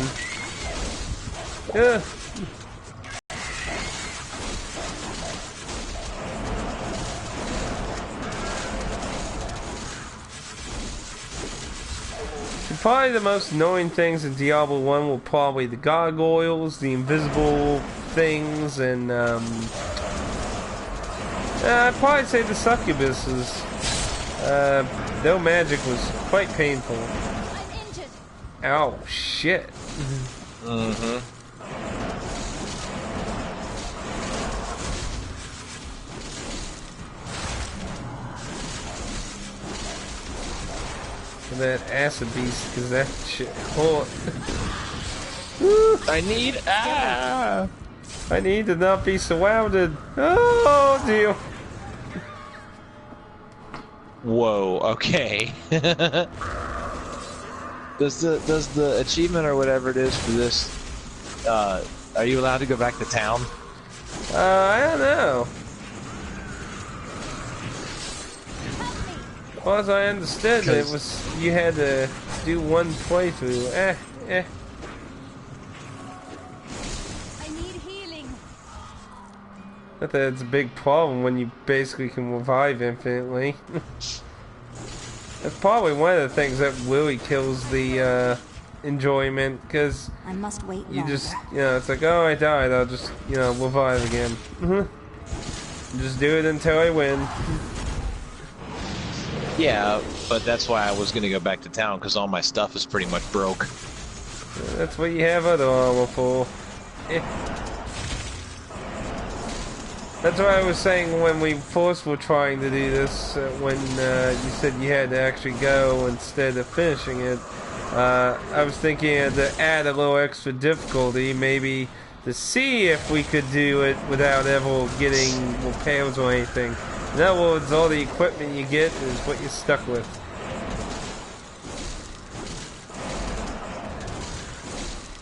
Ugh. Probably the most annoying things in Diablo 1 were probably the gargoyles, the invisible things, and I'd probably say the succubuses. Their magic was quite painful. I'm injured. Ow, shit. Mm-hmm. That acid beast, because that shit hurt. I need to not be surrounded. Oh dear. Whoa, okay. Does the achievement or whatever it is for this are you allowed to go back to town? I don't know. As far as I understood, it was you had to do one playthrough. I need healing. But that's a big problem when you basically can revive infinitely. That's probably one of the things that really kills the enjoyment, because I must wait you longer. just, it's like, oh, I died, I'll just, revive again. Just do it until I win. Yeah, but that's why I was going to go back to town, because all my stuff is pretty much broke. That's what you have other armor for. That's what I was saying when we first were trying to do this, when you said you had to actually go instead of finishing it. I was thinking to add a little extra difficulty, maybe to see if we could do it without ever getting repairs or anything. In other words, all the equipment you get is what you're stuck with.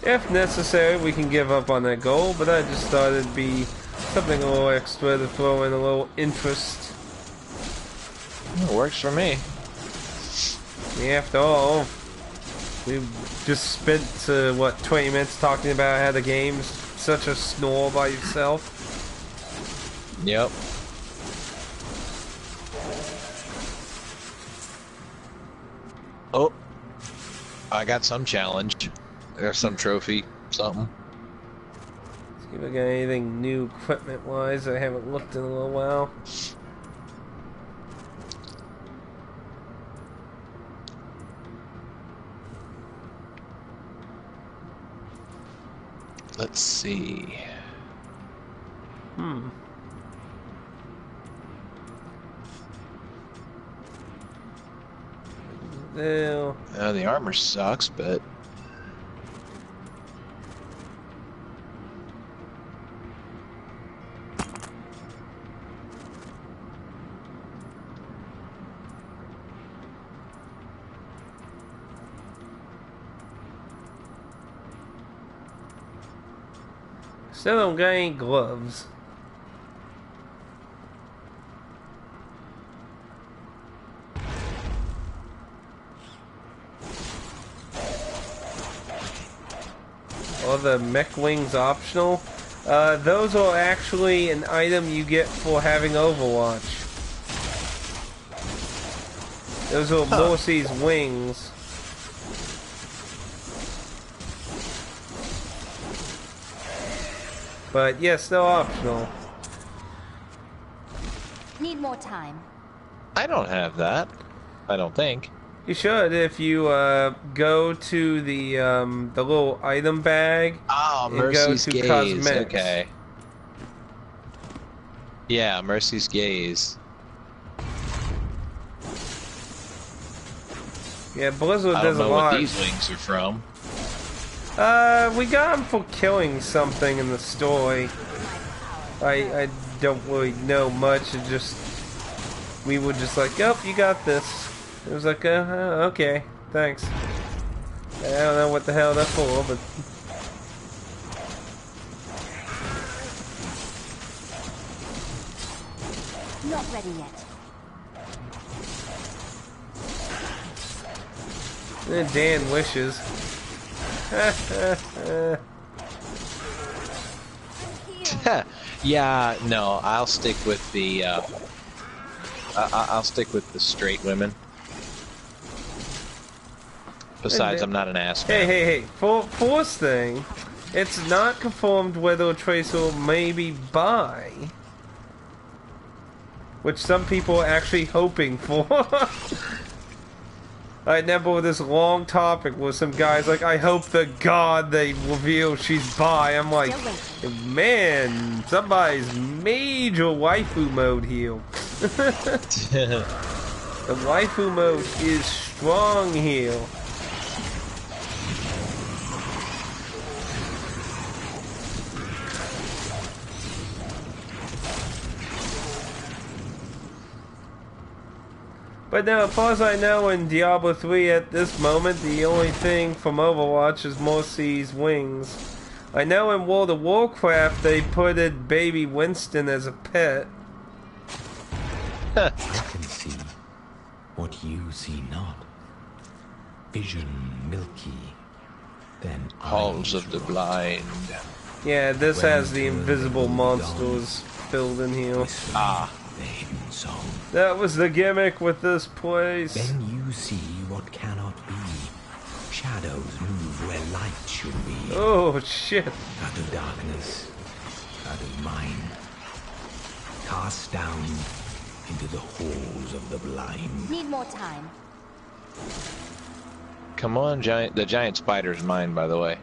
If necessary, we can give up on that goal, but I just thought it'd be something a little extra to throw in a little interest. It works for me. After all, we've just spent, 20 minutes talking about how the game's such a snore by itself. Yep. Oh, I got some challenge. There's some trophy, something. See if I got anything new equipment-wise. I haven't looked in a little while. Let's see. Well, The armor sucks, but still don't got any gloves. Are the mech wings optional? Those are actually an item you get for having Overwatch. Those are Morsy's wings. But yes, they're optional. Need more time. I don't have that. I don't think. You should if you go to the little item bag Oh, and Mercy's go to Gaze. cosmetics. Okay. Yeah, Mercy's Gaze. Yeah, Blizzard I does don't a know lot. what these wings are from. We got them for killing something in the story. I don't really know much. It just we were just like, "Yep, you got this." It was like, okay, thanks. I don't know what the hell that's for, but Not ready yet. Dan wishes. Yeah, no, I'll stick with the. I'll stick with the straight women. Besides, I'm not an ass. Hey! Force thing. It's not confirmed whether a Tracer may be bi, which some people are actually hoping for. I remember this long topic where some guys like, I hope to God they reveal she's bi. I'm like, man, somebody's major waifu mode here. The waifu mode is strong here. But now, as far as I know, in Diablo 3 at this moment, the only thing from Overwatch is Morsy's wings. I know in World of Warcraft they put it baby Winston as a pet. I can see what you see not. Vision milky, then Halls eyes of the roll. Blind. Yeah, this has the invisible monsters filled in here. Ah. The hidden song. That was the gimmick with this place. Then you see what cannot be. Shadows move where light should be. Oh, shit. Out of darkness, out of mind. Cast down into the halls of the blind. Need more time. Come on, giant. The giant spider's mine, by the way.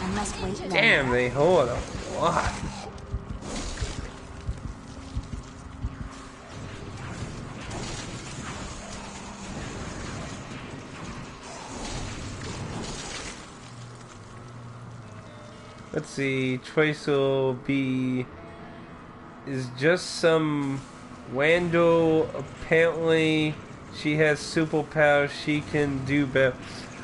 I must wait longer. Damn, they hold a lot. Let's see, Tracer B is just some Wando. Apparently, she has superpowers. She can do better.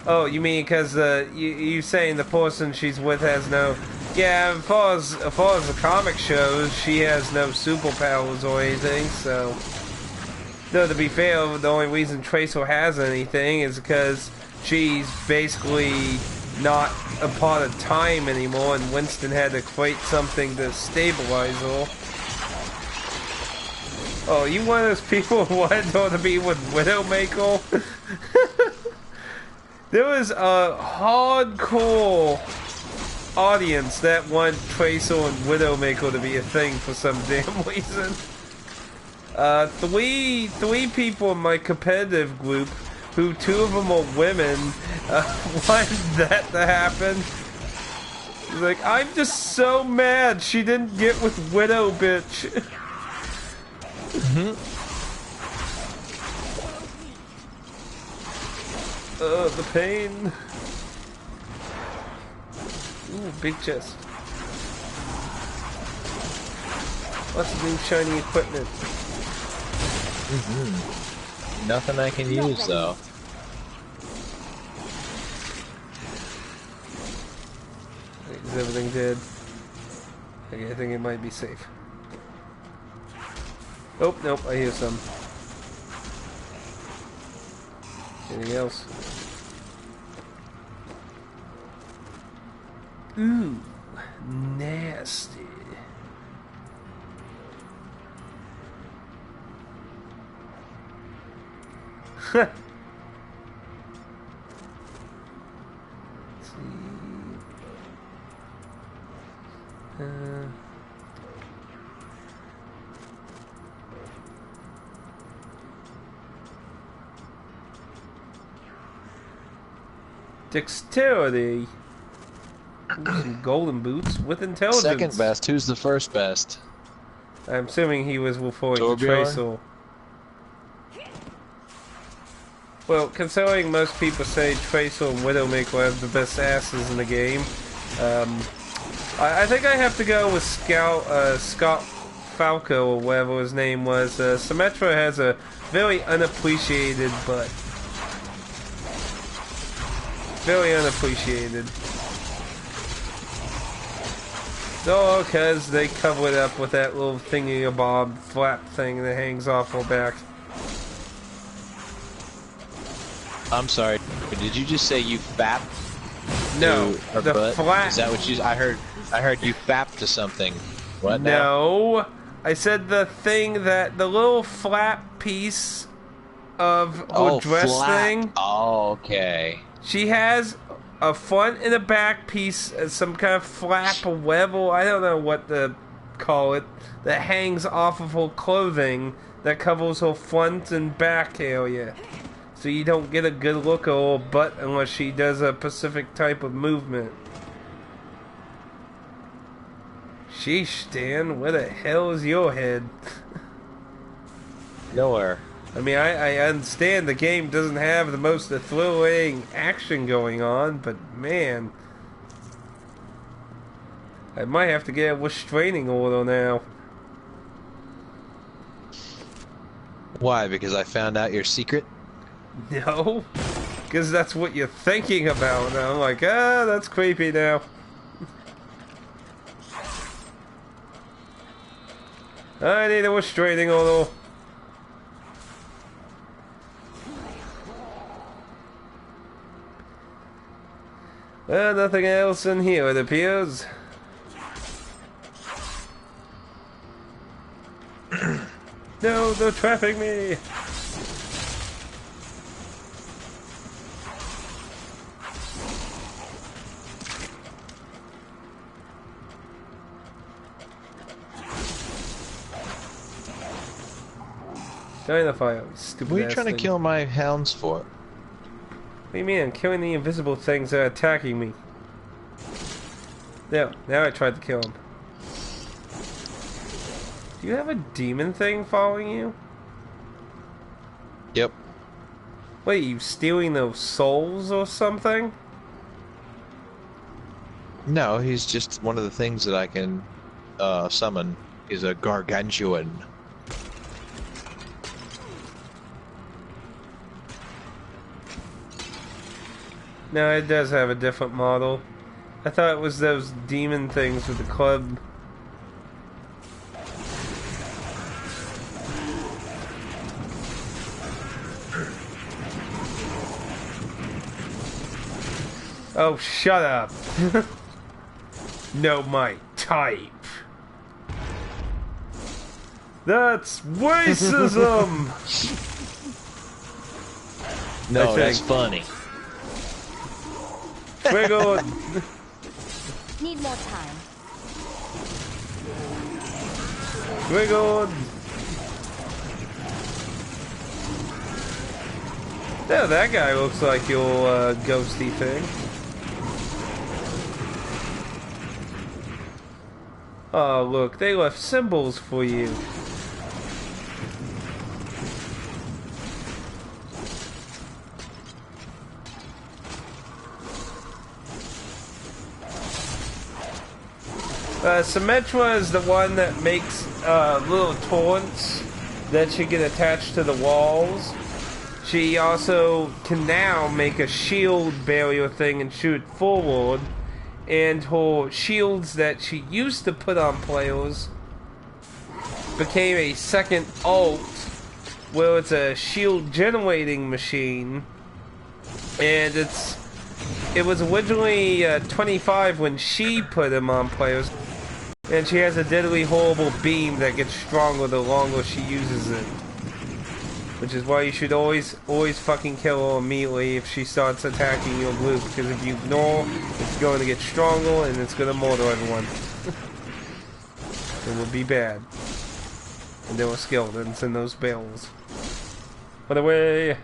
Oh, you mean because you saying the person she's with has no? Yeah, as far as the comic shows, she has no superpowers or anything. So, though to be fair, the only reason Tracer has anything is because she's basically not a part of time anymore, and Winston had to create something to stabilize her. Oh, you one of those people who wanted her to be with Widowmaker? There was a hardcore audience that wanted Tracer and Widowmaker to be a thing for some damn reason. Three people in my competitive group, who two of them are women, wanted that to happen. He's like, I'm just so mad she didn't get with Widow, bitch. The pain. Ooh, big chest. Lots of new shiny equipment. Nothing I can use though. Is everything dead? Okay, I think it might be safe. Oh, nope, I hear some. Anything else? Ooh, nasty. Let's see. Dexterity. Ooh, some golden boots with intelligence. Second best. Who's the first best? I'm assuming he was referring to Torbjorn? Tracer. Well, considering most people say Tracer and Widowmaker have the best asses in the game, I think I have to go with Scott Falco, or whatever his name was. Symmetra has a very unappreciated butt. Very unappreciated. Oh, because they cover it up with that little thingy-a-bob flap thing that hangs off her back. I'm sorry. Did you just say you fap? No, to her the butt? flap. Is that what you? I heard you fap to something. What now? No, I said the thing that the little flap piece of her dress flap. thing. Oh, okay. She has a front and a back piece, some kind of flap or web, or I don't know what to call it, that hangs off of her clothing that covers her front and back area. So you don't get a good look at her butt unless she does a specific type of movement. Sheesh, Dan, where the hell is your head? Nowhere. I mean, I understand the game doesn't have the most thrilling action going on, but man, I might have to get a restraining order now. Why? Because I found out your secret? No, because that's what you're thinking about. And I'm like, that's creepy now. I need a restraining order. Well, nothing else in here, it appears. No, they're trapping me! Join the fire, stupid What are you ass trying to thing. kill my hounds for? What do you mean? I'm killing the invisible things that are attacking me. There, now I tried to kill him. Do you have a demon thing following you? Yep. Wait, you stealing those souls or something? No, he's just one of the things that I can summon is a gargantuan. No, it does have a different model. I thought it was those demon things with the club. Oh, shut up. Know my type. That's racism! No, I that's think. funny. Triggered! Need more time. Triggered! Yeah, that guy looks like your ghosty thing. Oh, look, they left symbols for you. Symmetra is the one that makes little taunts that she can attach to the walls. She also can now make a shield barrier thing and shoot forward. And her shields that she used to put on players became a second ult, where it's a shield generating machine. And it was originally 25 when she put them on players. And she has a deadly horrible beam that gets stronger the longer she uses it. Which is why you should always fucking kill her immediately if she starts attacking your group. Because if you ignore, it's going to get stronger and it's going to murder everyone. It would be bad. And there were skeletons in those barrels. By the way...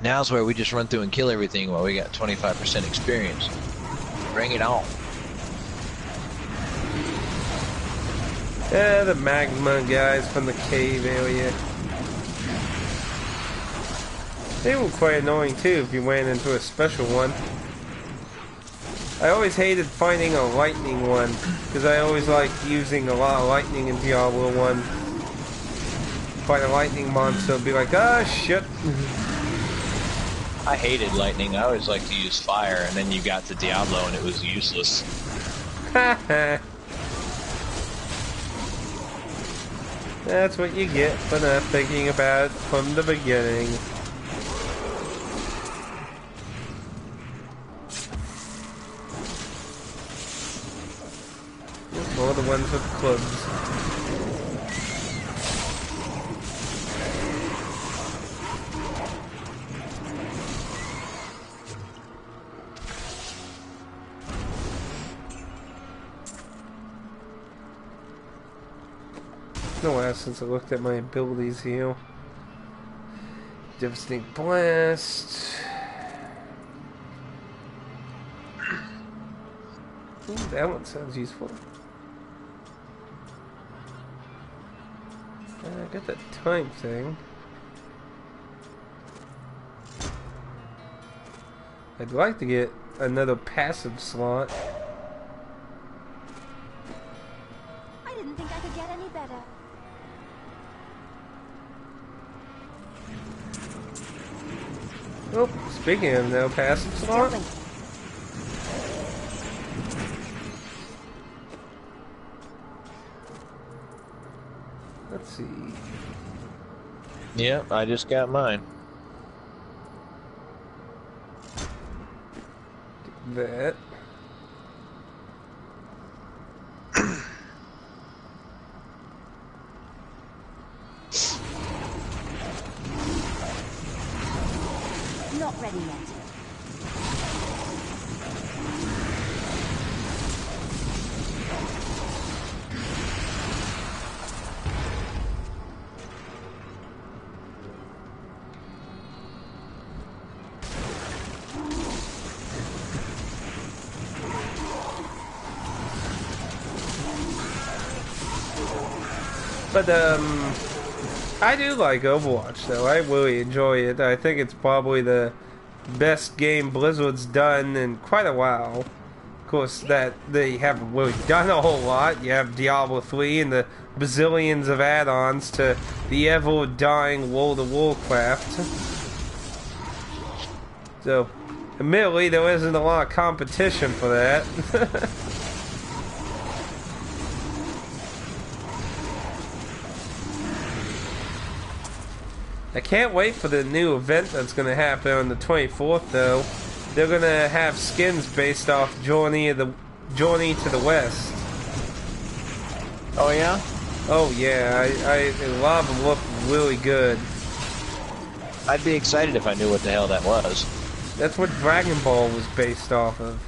Now's where we just run through and kill everything while we got 25% experience. Bring it on. Yeah, the magma guys from the cave area. They were quite annoying too if you went into a special one. I always hated finding a lightning one, because I always liked using a lot of lightning in Diablo 1. Find a lightning monster, be like, ah, shit. I hated lightning. I always liked to use fire, and then you got to Diablo and it was useless. That's what you get for not thinking about it from the beginning. All the ones with clubs. It's been a while since I looked at my abilities here. Devastating Blast. Ooh, that one sounds useful. I got that time thing. I'd like to get another passive slot. I didn't think I could get any better. Oh, speaking of no passive slot. Jumping. Let's see. Yep, I just got mine. that. Not ready yet. But I do like Overwatch though. I really enjoy it. I think it's probably the best game Blizzard's done in quite a while. Of course, that they haven't really done a whole lot. You have Diablo 3 and the bazillions of add-ons to the ever-dying World of Warcraft. So, admittedly, there isn't a lot of competition for that. I can't wait for the new event that's going to happen on the 24th, though. They're going to have skins based off Journey to the West. Oh yeah? Oh yeah, a lot of them look really good. I'd be excited if I knew what the hell that was. That's what Dragon Ball was based off of.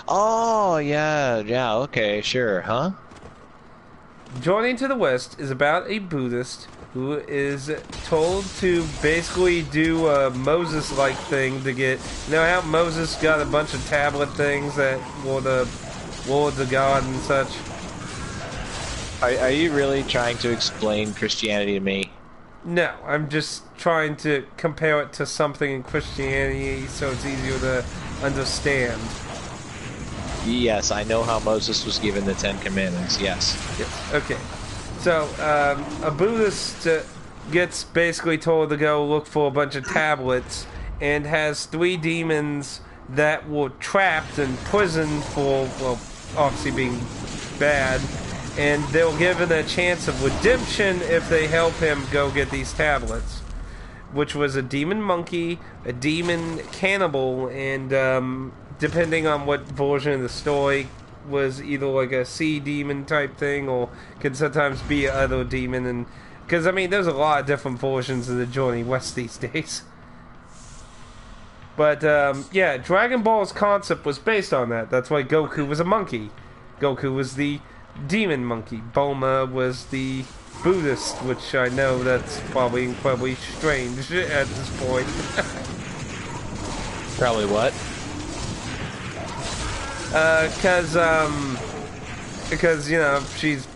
Oh yeah, okay, sure, huh? Journey to the West is about a Buddhist who is told to basically do a Moses-like thing to get... You know how Moses got a bunch of tablet things that were the words of God and such? Are you really trying to explain Christianity to me? No, I'm just trying to compare it to something in Christianity so it's easier to understand. Yes, I know how Moses was given the Ten Commandments, yes. Yes, okay. So, a Buddhist gets basically told to go look for a bunch of tablets and has 3 demons that were trapped and imprisoned for, well, obviously being bad, and they'll give it a chance of redemption if they help him go get these tablets, which was a demon monkey, a demon cannibal, and depending on what version of the story, was either like a sea demon type thing or could sometimes be other demon. And because I mean there's a lot of different versions of the Journey West these days, but yeah, Dragon Ball's concept was based on that. That's why Goku was a monkey. Goku was the demon monkey. Bulma was the Buddhist, which I know that's probably incredibly strange at this point. Probably what? Because, you know, she's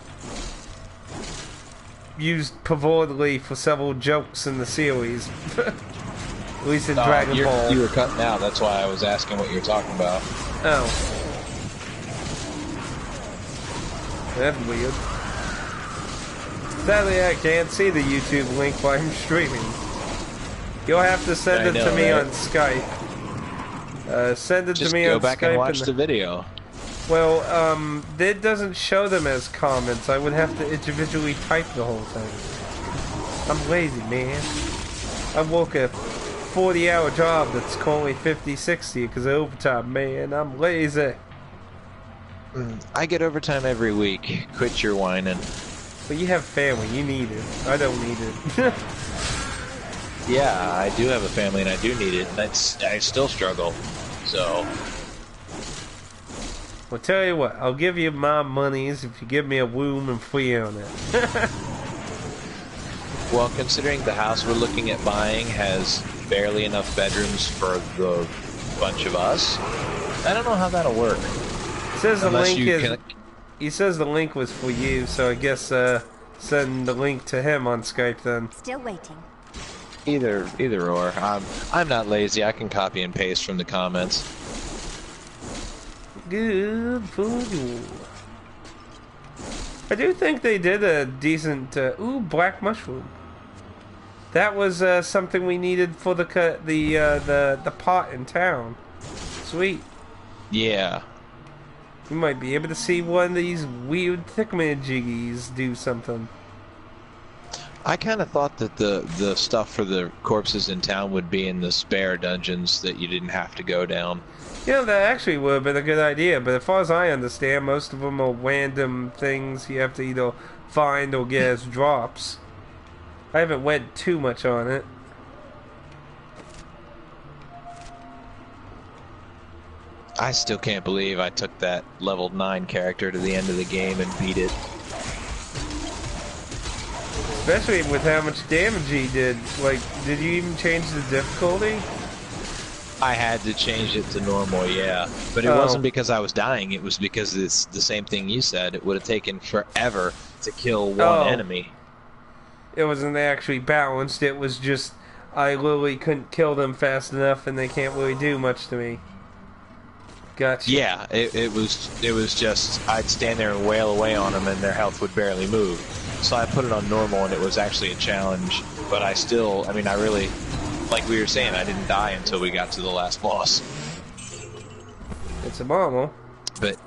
used purportedly for several jokes in the series. At least in Dragon Ball. You were cutting out, that's why I was asking what you were talking about. Oh. That's weird. Sadly, I can't see the YouTube link while I'm streaming. You'll have to send it to me on Skype. Send it Just to me go on back Skype and watch the video. Well, it doesn't show them as comments. I would have to individually type the whole thing. I'm lazy, man. I work a 40-hour job that's currently 50, 60 because of overtime, man. I'm lazy. I get overtime every week. Quit your whining. But you have family. You need it. I don't need it. Yeah, I do have a family and I do need it, and I still struggle. So... Well, tell you what, I'll give you my monies if you give me a room and free on it. Well, considering the house we're looking at buying has barely enough bedrooms for the bunch of us, I don't know how that'll work. It says the link is... He says the link was for you, so I guess send the link to him on Skype then. Still waiting. Either or. I'm not lazy. I can copy and paste from the comments. Good for you. I do think they did a decent. Ooh, black mushroom. That was something we needed for the pot in town. Sweet. Yeah. We might be able to see one of these weird thickmajiggies do something. I kind of thought that the stuff for the corpses in town would be in the spare dungeons that you didn't have to go down. You know, that actually would have been a good idea, but as far as I understand, most of them are random things you have to either find or get as drops. I haven't went too much on it. I still can't believe I took that level 9 character to the end of the game and beat it. Especially with how much damage he did. Like, did you even change the difficulty? I had to change it to normal, yeah. But it wasn't because I was dying, it was because it's the same thing you said. It would have taken forever to kill one enemy. It wasn't actually balanced, it was just I literally couldn't kill them fast enough and they can't really do much to me. Gotcha. Yeah, it was just I'd stand there and wail away on them and their health would barely move. So I put it on normal and it was actually a challenge. But I still, I mean, I really, like we were saying, I didn't die until we got to the last boss. It's a normal. But,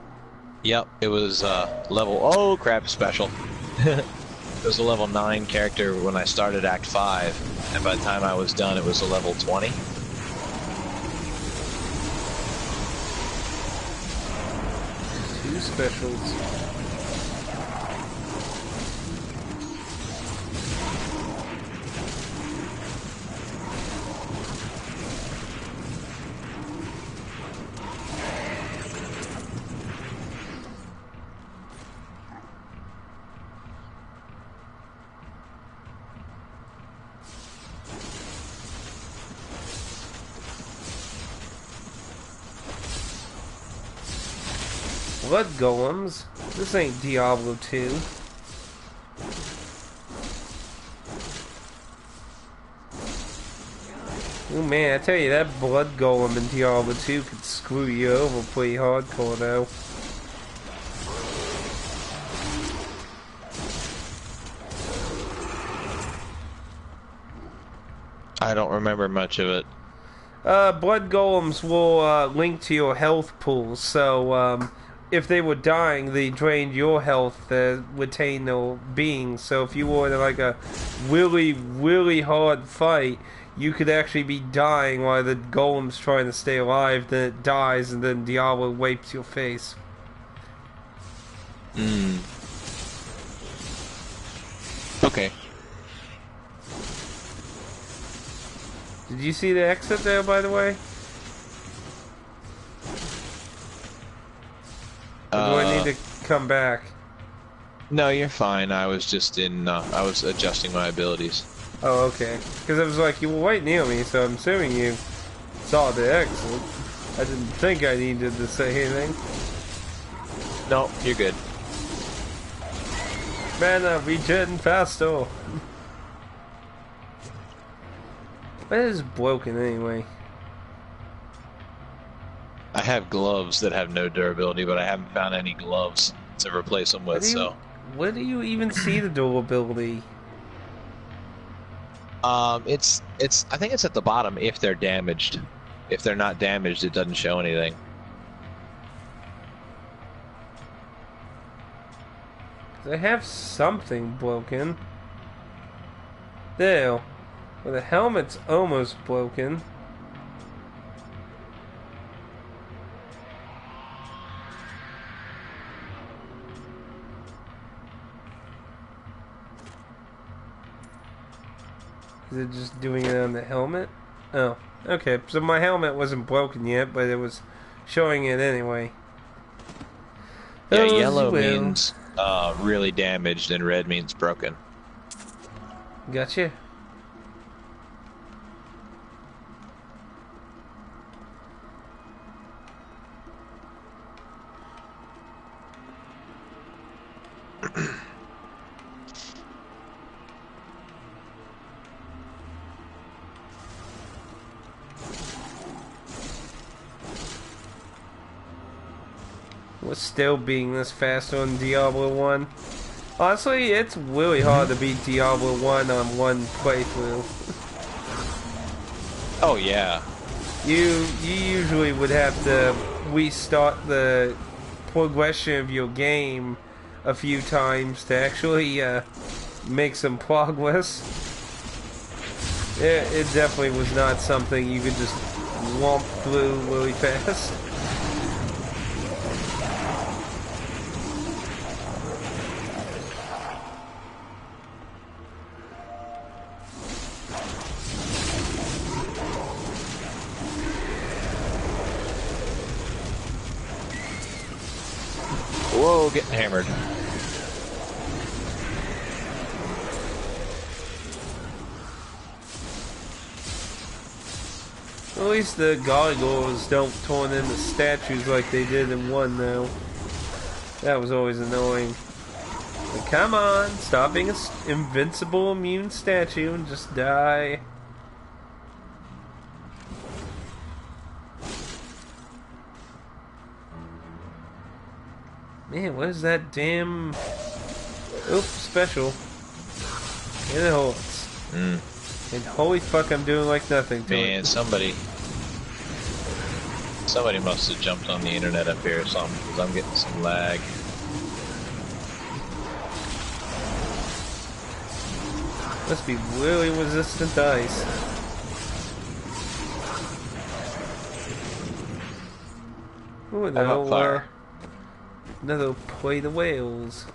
yep, it was level, oh crap, special. It was a level 9 character when I started Act 5. And by the time I was done, it was a level 20. Two specials. Blood golems. This ain't Diablo 2. Oh man, I tell you, that blood golem in Diablo 2 could screw you over pretty hardcore though. I don't remember much of it. Blood golems will link to your health pool, so if they were dying, they drained your health to retain their being. So if you were in like a really, really hard fight, you could actually be dying while the golem's trying to stay alive, then it dies, and then Diablo wipes your face. Okay. Did you see the exit there, by the way? Or do I need to come back? No, you're fine. I was just in, I was adjusting my abilities. Oh, okay. Because it was like, you were right near me, so I'm assuming you saw the exit. I didn't think I needed to say anything. No, you're good. Mana, regen faster! What is broken anyway? I have gloves that have no durability, but I haven't found any gloves to replace them with, so... Where do you even see the durability? I think it's at the bottom if they're damaged. If they're not damaged, it doesn't show anything. They have something broken. There. Well, the helmet's almost broken. Is it just doing it on the helmet? Oh, okay. So my helmet wasn't broken yet, but it was showing it anyway. Yeah, yellow means really damaged, and red means broken. Gotcha. With still being this fast on Diablo 1. Honestly, it's really hard to beat Diablo 1 on one playthrough. Oh yeah. You usually would have to restart the progression of your game a few times to actually make some progress. It definitely was not something you could just womp through really fast. Whoa, getting hammered. At least the gargoyles don't turn into statues like they did in 1 now. That was always annoying. But come on, stop being an invincible immune statue and just die. Man, what is that damn... Oops, special. And it hurts. And holy fuck, I'm doing like nothing to Man, it. somebody must have jumped on the internet up here or something, because I'm getting some lag. Must be really resistant to ice. Ooh, another, another plate of whales.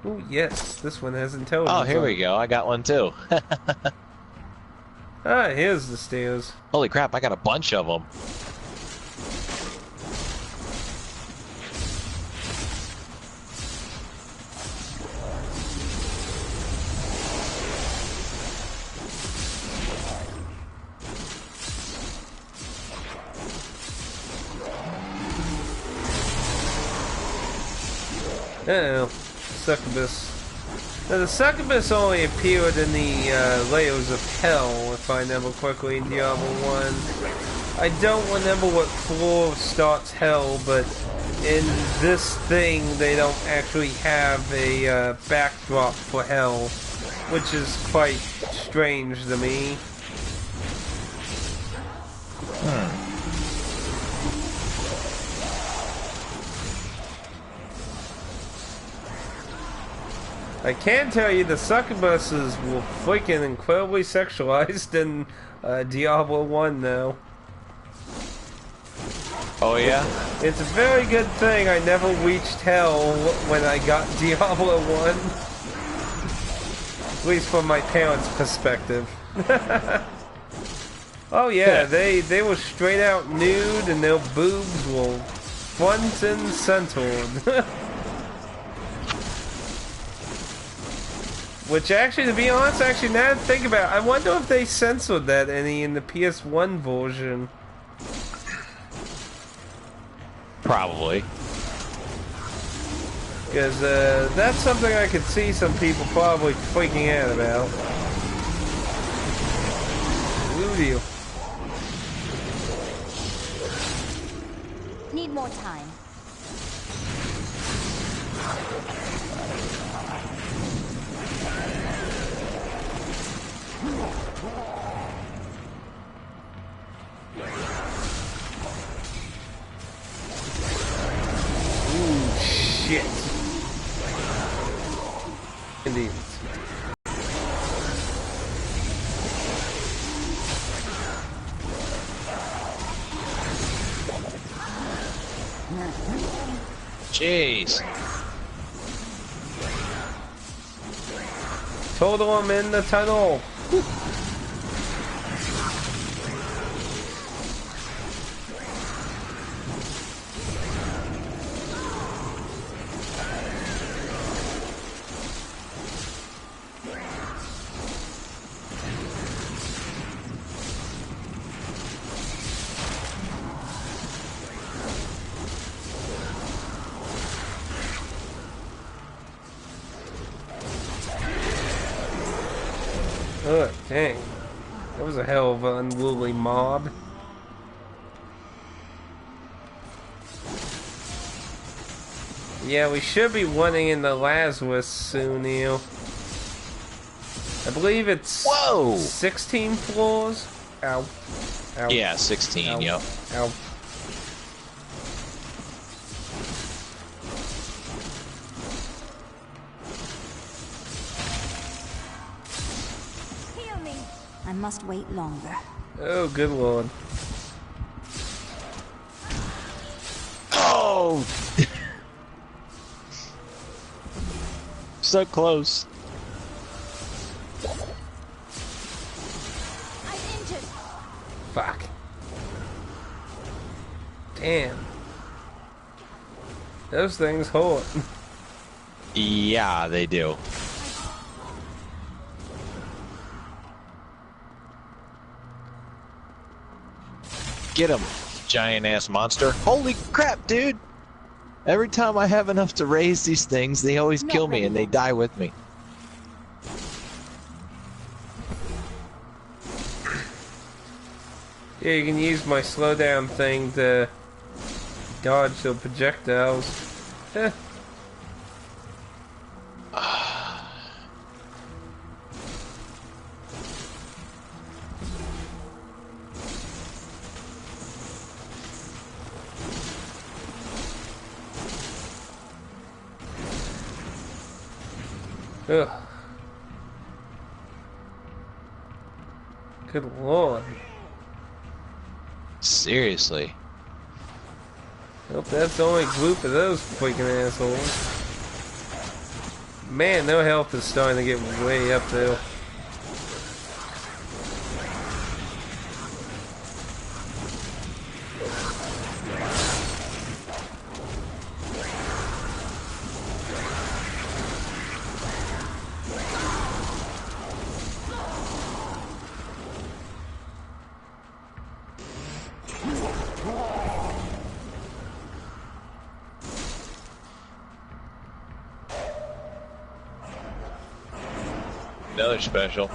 Ooh, yes, this one has intelligence. Oh, here we go. I got one too. Ah, here's the stairs. Holy crap, I got a bunch of them. Uh-oh. Succubus. Now, the succubus only appeared in the layers of hell, if I remember correctly, in Diablo 1. I don't remember what floor starts hell, but in this thing, they don't actually have a backdrop for hell, which is quite strange to me. I can tell you the succubuses were freaking incredibly sexualized in Diablo 1 though. Oh yeah? It's a very good thing I never reached hell when I got Diablo 1. At least from my parents' perspective. Oh yeah, they were straight out nude and their boobs were front and centered. Which actually, to be honest, actually now that I think about it, I wonder if they censored that any in the PS1 version. Probably. Because that's something I could see some people probably freaking out about. Ooh, deal. Need more time. Ooh, shit. Indeed. Jeez. Total I'm in the tunnel. Oh, dang. That was a hell of an unruly mob. Yeah, we should be running into Lazarus soon, Neil. I believe it's 16 floors. Ow. Ow. Yeah, 16, Ow. yep. Ow. must wait longer. Oh, good lord. Oh! So close. I'm injured. Fuck. Damn. Those things hurt. Yeah, they do. Get him, giant ass monster. Holy crap, dude! Every time I have enough to raise these things, they always Not kill me ready and they yet. die with me. Yeah, you can use my slowdown thing to dodge the projectiles. Heh. Ugh. Good lord. Seriously. Hope that's the only group of those freaking assholes. Man, their health is starting to get way up there. Another special.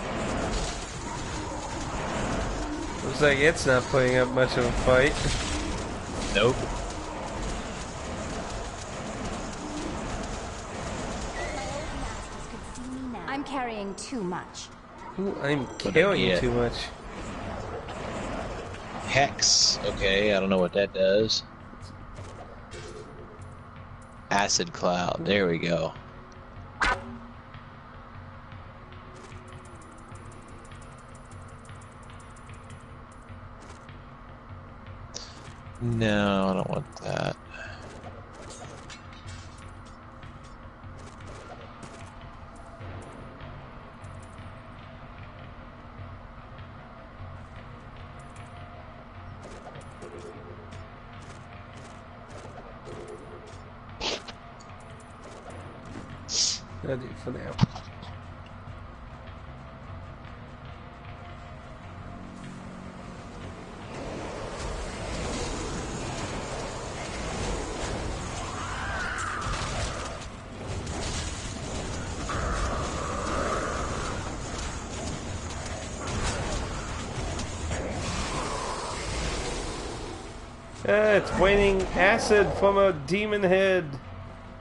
Looks like it's not putting up much of a fight. Nope. I'm carrying too much. Ooh, I'm What carrying idiot. too much. Hex. Okay, I don't know what that does. Acid cloud. There we go. No, I don't want that. That'll do for now. It's raining acid from a demon head.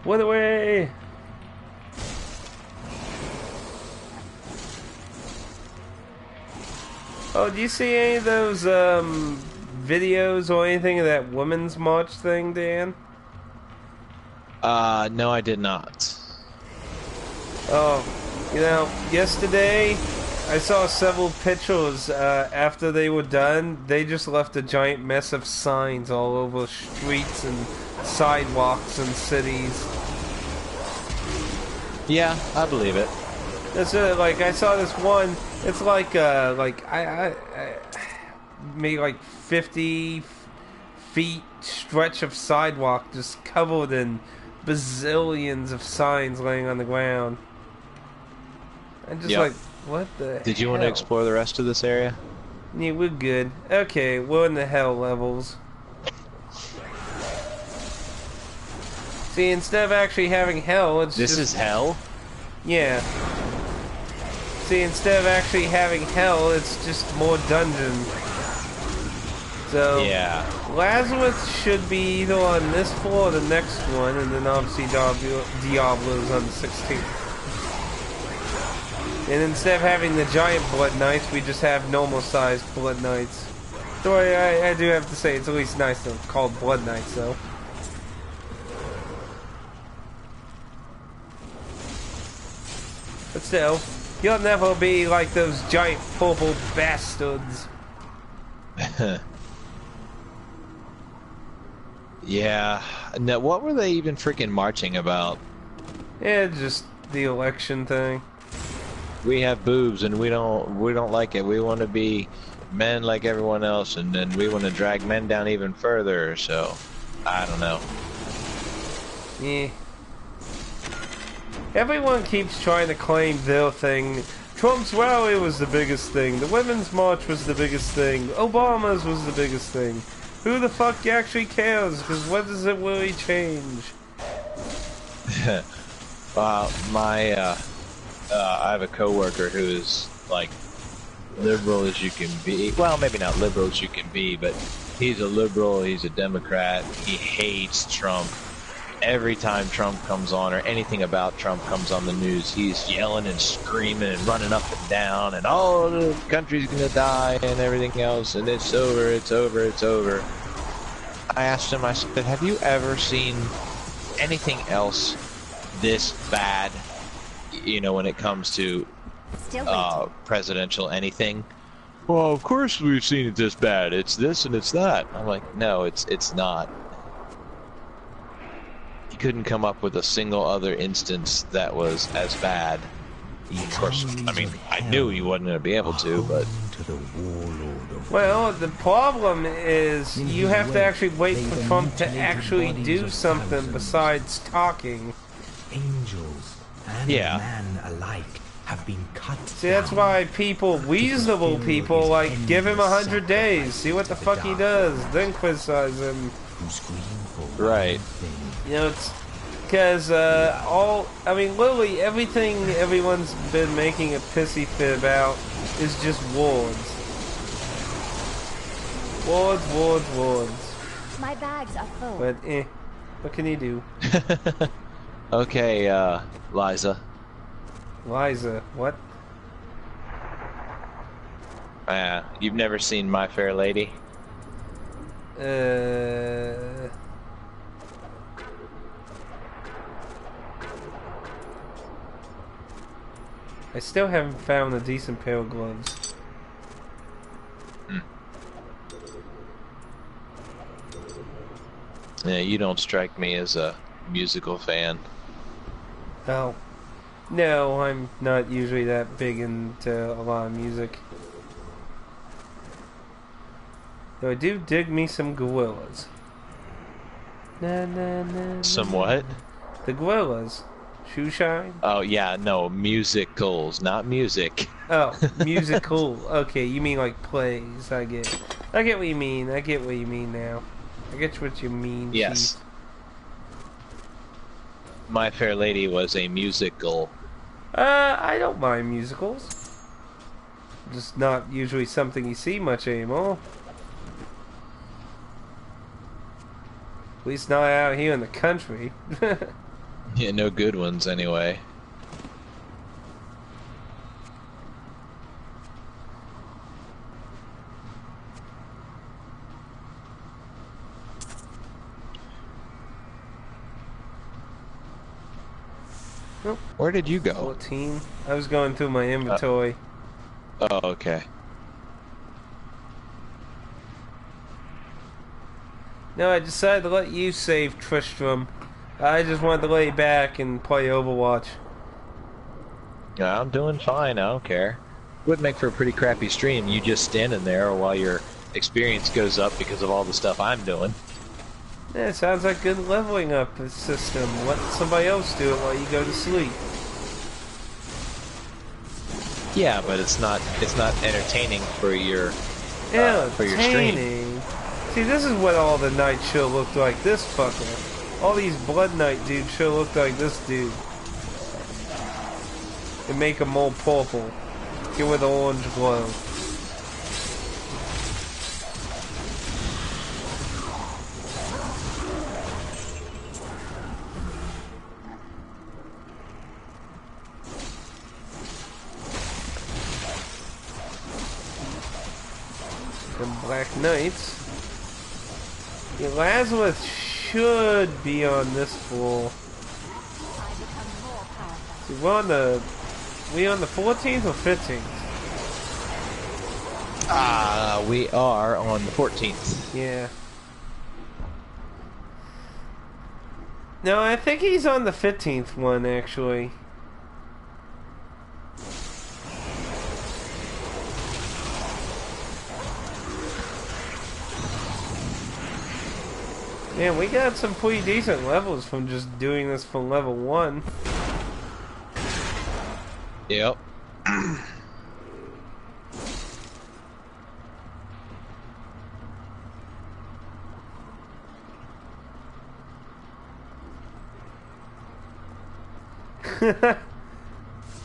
What away? Oh, do you see any of those videos or anything of that women's march thing, Dan? No, I did not. Oh, you know, yesterday I saw several pictures after they were done. They just left a giant mess of signs all over streets and sidewalks and cities. Yeah, I believe it. That's like I saw this one. It's like I maybe like 50 feet stretch of sidewalk just covered in bazillions of signs laying on the ground. And just Yep. like, what the Did you want to hell? explore the rest of this area? Yeah, we're good. Okay, we're in the hell levels. See, instead of actually having hell, it's This just... is hell? Yeah. See, instead of actually having hell, it's just more dungeon. So, Yeah. Lazarus should be either on this floor or the next one, and then obviously Diablo's on the 16th. And instead of having the giant blood knights, we just have normal-sized blood knights. So I do have to say, it's at least nice to call blood knights, though. But still, You'll never be like those giant purple bastards. Yeah. No, what were they even freaking marching about? Yeah, just the election thing. We have boobs and we don't like it. We want to be men like everyone else, and then we want to drag men down even further. So, I don't know. Yeah. Everyone keeps trying to claim their thing. Trump's rally was the biggest thing. The Women's March was the biggest thing. Obama's was the biggest thing. Who the fuck actually cares? Because what does it really change? I have a coworker who is like liberal as you can be. Well, maybe not liberal as you can be, but he's a liberal. He's a Democrat. He hates Trump. Every time Trump comes on or anything about Trump comes on the news, he's yelling and screaming and running up and down and oh, the country's gonna die and everything else and it's over, it's over, it's over. I asked him, I said, have you ever seen anything else this bad, you know, when it comes to presidential anything? Well, of course we've seen it this bad. It's this and it's that. I'm like, no, it's not. He couldn't come up with a single other instance that was as bad. Of course, I mean, I knew he wasn't going to be able to, but... Well, the problem is you have to actually wait for Trump to actually do something besides talking. Angels and man alike have been cut. See, that's why people, reasonable people, like, give him 100 days, see what the fuck he does, then criticize him. Right. You know, it's because I mean, literally everything everyone's been making a pissy fit about is just wards. Wards. My bags are full. But, what can you do? Okay, Liza. Liza, what? You've never seen My Fair Lady? I still haven't found a decent pair of gloves. Yeah, you don't strike me as a musical fan. Oh. No, I'm not usually that big into a lot of music. Though I do dig me some gorillas. Na, na, na, Some what? The gorillas. Shoe shine? Oh, yeah, no, musicals, not music. Oh, musical. Okay, you mean like plays. I get what you mean. I get what you mean now. I get what you mean. Yes. Chief. My Fair Lady was a musical. I don't mind musicals. Just not usually something you see much anymore. At least not out here in the country. Yeah, no good ones anyway. Nope. Where did you go? 14. I was going through my inventory. Oh, okay. No, I decided to let you save Tristram. I just wanted to lay back and play Overwatch. Yeah, I'm doing fine, I don't care. Would make for a pretty crappy stream, you just standing there while your experience goes up because of all the stuff I'm doing. Yeah, it sounds like good leveling up system. Let somebody else do it while you go to sleep. Yeah, but it's not entertaining for your for your stream. See, this is what all the knights should look like. This fucker. All these Blood Knight dudes should look like this dude. And make them more purple. Get with the orange glow. Some Black Knights. Yeah, Lazarus should be on this floor. See, we're on the We on the 14th or 15th? We are on the 14th. Yeah. No, I think he's on the 15th one, actually. Yeah, we got some pretty decent levels from just doing this from level 1. Yep.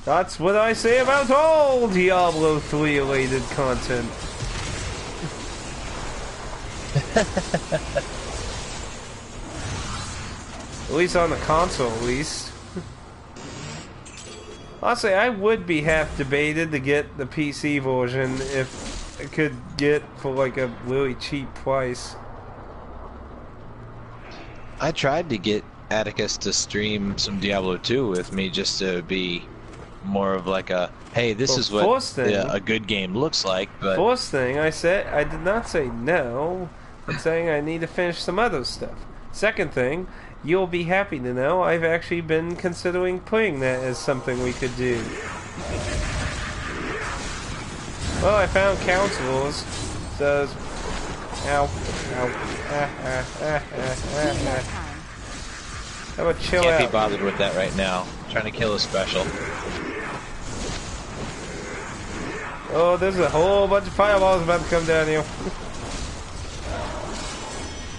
That's what I say about all Diablo 3 related content. At least on the console, at least. Honestly, I would be half debated to get the PC version if I could get for like a really cheap price. I tried to get Atticus to stream some Diablo 2 with me just to be more of like a, hey, this is what a good game looks like. But first thing I said, I did not say no. I'm saying I need to finish some other stuff. Second thing, you'll be happy to know I've actually been considering putting that as something we could do. Well, I found counselors. Says, ow, ow, How about chill out? Can't be bothered with that right now. I'm trying to kill a special. Oh, there's a whole bunch of fireballs about to come down here.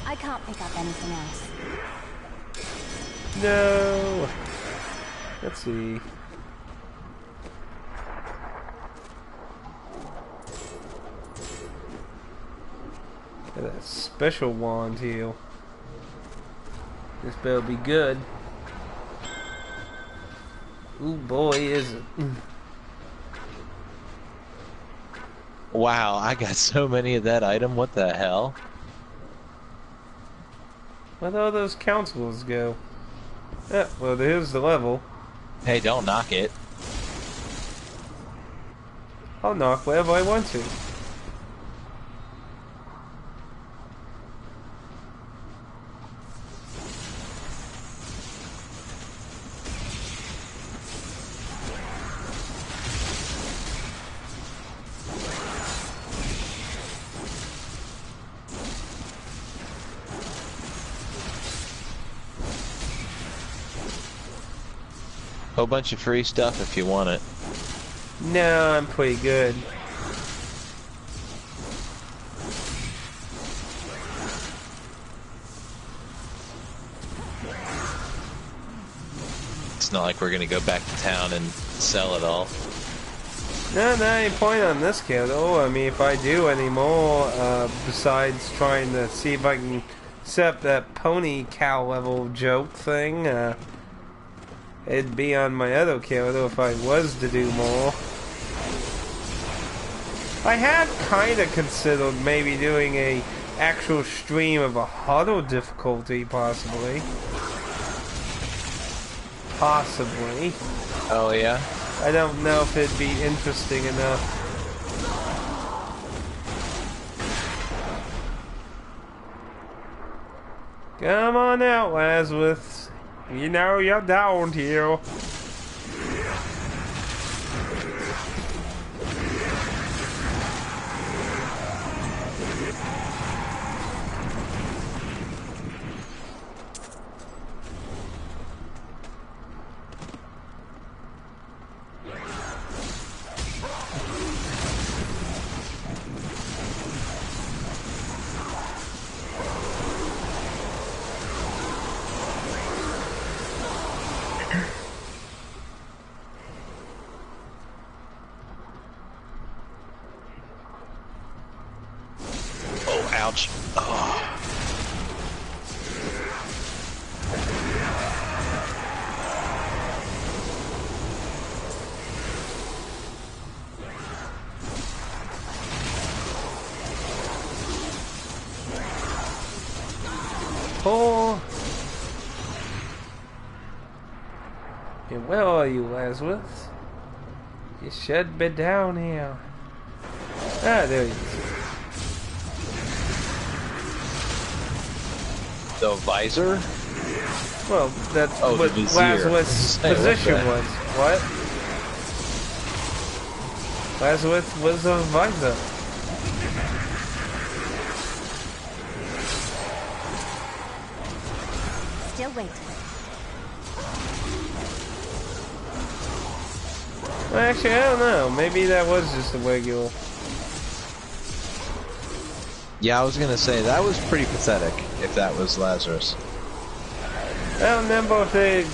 I can't pick up anything else. No. Let's see. Got a special wand here. This better be good. Ooh, boy, is it. Wow, I got so many of that item. What the hell? Where'd all those counselors go? Yeah, well, here's the level. Hey, don't knock it. I'll knock wherever I want to. Whole bunch of free stuff if you want it. No, I'm pretty good. It's not like we're gonna go back to town and sell it all. No, not any point on this cathedral. I mean, if I do any more, besides trying to see if I can set up that pony cow level joke thing, it'd be on my other cathedral if I was to do more. I had kind of considered maybe doing a actual stream of a harder difficulty, possibly. Possibly. Oh yeah? I don't know if it'd be interesting enough. Come on out, Lazarus. You know you're down here. Ouch. Oh. Oh. And where are you, Lazarus? You should be down here. Ah, there he is. The visor? Well, that's Oh, what the vizier. Lazarus' Hey, position what the- was. What? Lazarus was a visor. Still waiting. Well, actually, I don't know. Maybe that was just a regular. Yeah, I was gonna say, that was pretty pathetic, if that was Lazarus. I don't remember if they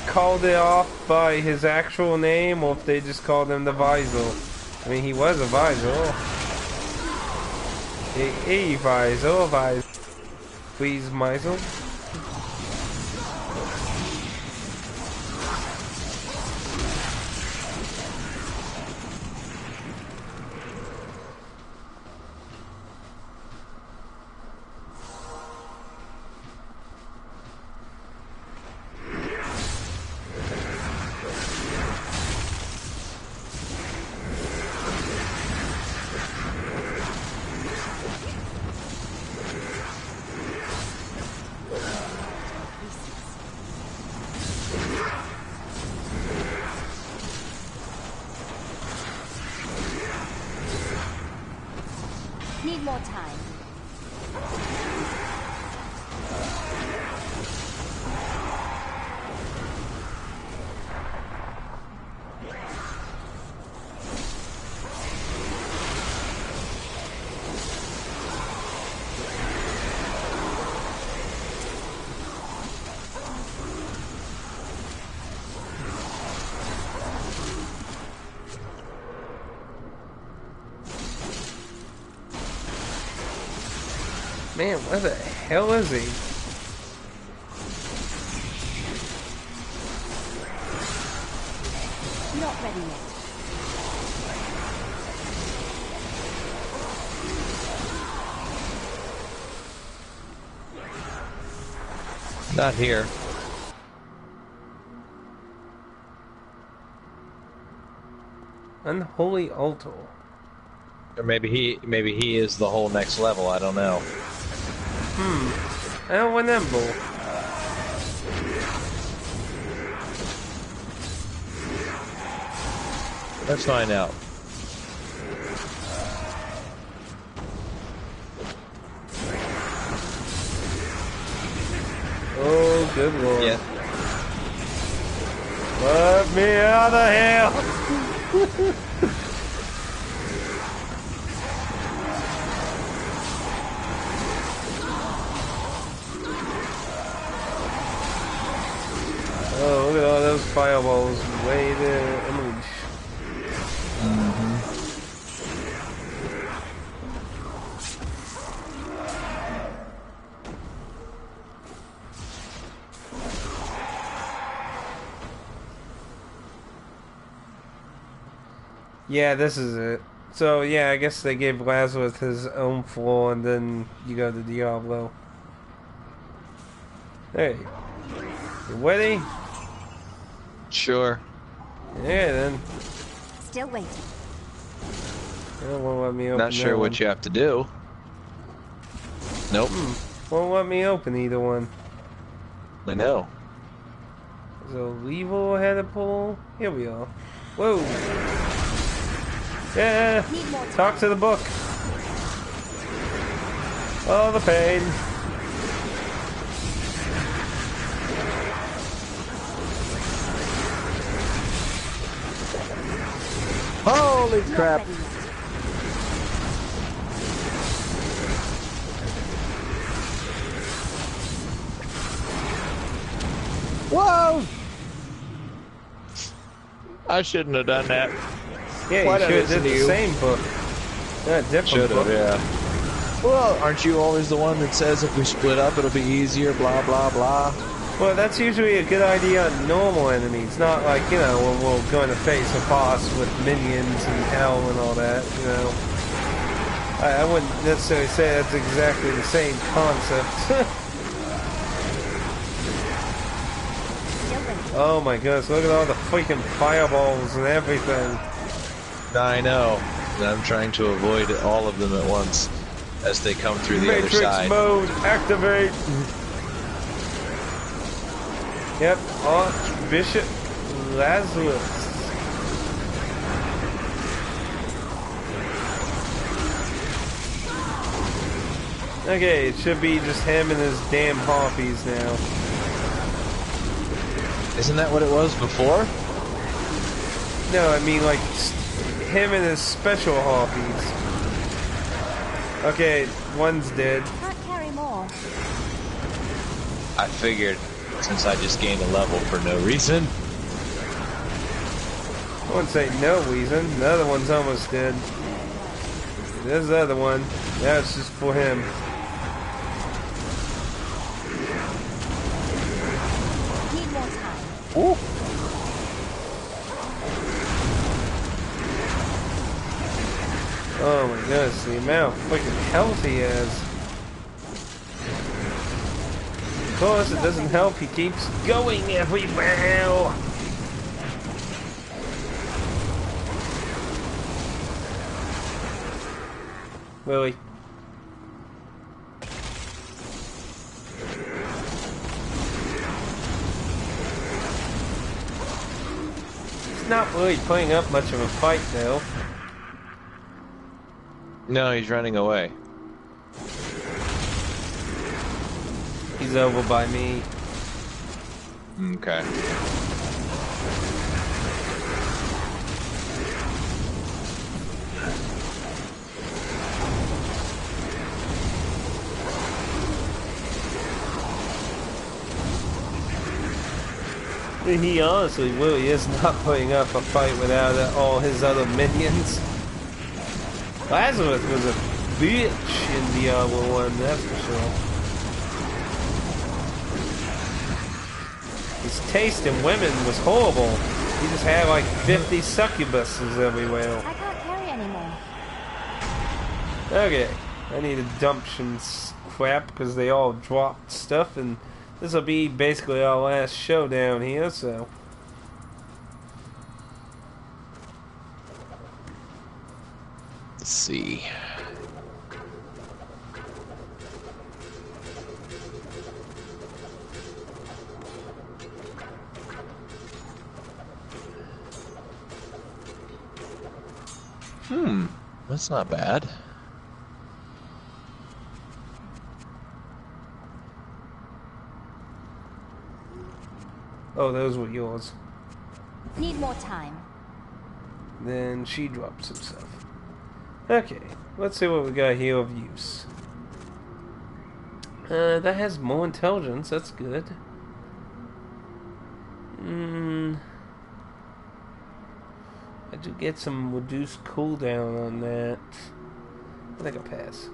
called it off by his actual name or if they just called him the visor. I mean, he was a visor. A visor. Please, Meisel. Need more time. Man, where the hell is he? Not ready yet. Not here. Unholy altar. Or maybe he is the whole next level, I don't know. I don't remember. Let's find out. Oh, good lord. Yeah. Let me out of here! Oh, look at all those fireballs way there. Yeah, this is it. So, yeah, I guess they gave Lazarus his own floor, and then you go to Diablo. Hey. You ready? Sure. Yeah, then. Still waiting. It won't let me open Not sure that what one. you have to do. Nope. Won't let me open either one. I know. Is there a lever I had to pull? Here we are. Whoa! Yeah! Need more time. Talk to the book! Oh, the pain! Holy Not crap! ready yet. Whoa! I shouldn't have done that. Yeah, Why you did I should have listen did to the you? same book. Yeah, different Should book. have, yeah. Well, aren't you always the one that says if we split up it'll be easier, blah, blah, blah? Well, that's usually a good idea on normal enemies, not like, you know, when we're going to face a boss with minions and hell and all that, you know. I wouldn't necessarily say that's exactly the same concept. Still waiting. Oh my goodness, look at all the freaking fireballs and everything. I know. And I'm trying to avoid all of them at once as they come through the other Matrix side. mode, activate! Yep, Archbishop Lazarus. Okay, it should be just him and his damn harpies now. Isn't that what it was before? No, I mean like him and his special harpies. Okay, one's dead. Can't carry more. I figured, since I just gained a level for no reason. I wouldn't say no reason. The other one's almost dead. There's the other one. That's just for him. Need more time. Ooh. Oh my goodness, the amount of freaking health he has. Of course, it doesn't help. He keeps going everywhere. Really? It's not really putting up much of a fight, though. No, he's running away. He's over by me. Okay. He honestly really is not putting up a fight without all his other minions. Lazarus was a bitch in Diablo 1, that's for sure. His taste in women was horrible. He just had like 50 succubuses everywhere. I can't carry anymore. Okay, I need to dump some crap because they all dropped stuff, and this will be basically our last showdown here, so. Let's see. That's not bad. Oh, those were yours. Need more time. Then she dropped some stuff. Okay, let's see what we got here of use. That has more intelligence, that's good. I do get some reduced cooldown on that. I think I'll pass.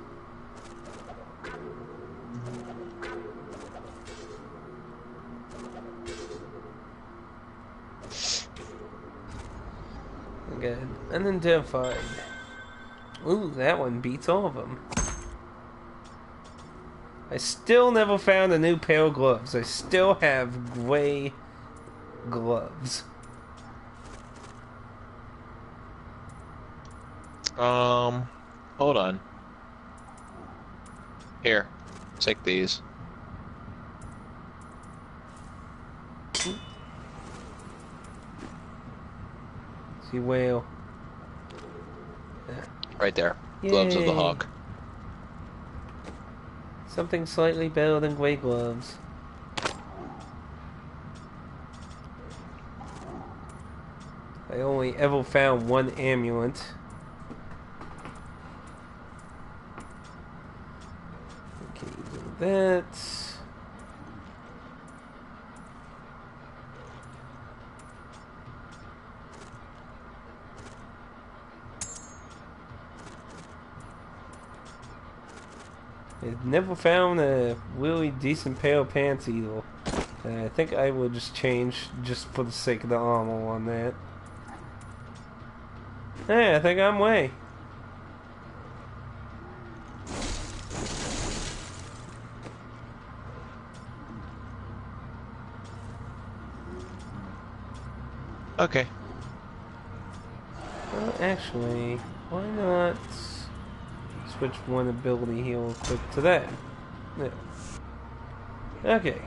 Good. Unidentified. Ooh, that one beats all of them. I still never found a new pair of gloves. I still have gray gloves. Hold on. Here, take these. See whale. Right there. Gloves of the Yay. Hawk. Something slightly better than gray gloves. I only ever found one amulet. Okay, do that. I've never found a really decent pair of pants either. I think I will just change just for the sake of the armor on that. Hey, I think I'm way. Okay. Actually, why not switch one ability heal quick to that? Yeah. Okay.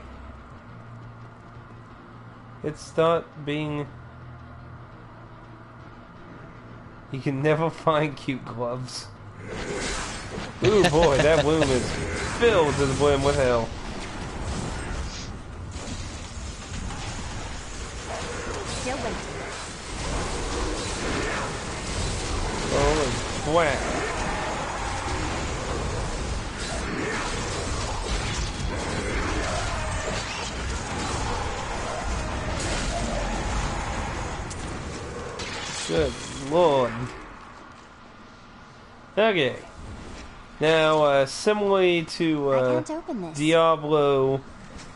It start being... You can never find cute gloves. Ooh boy, that womb is filled to the brim with hell. Still waiting. Oh, and whack. Good lord. Okay. Now, similarly to I can't open this. Diablo,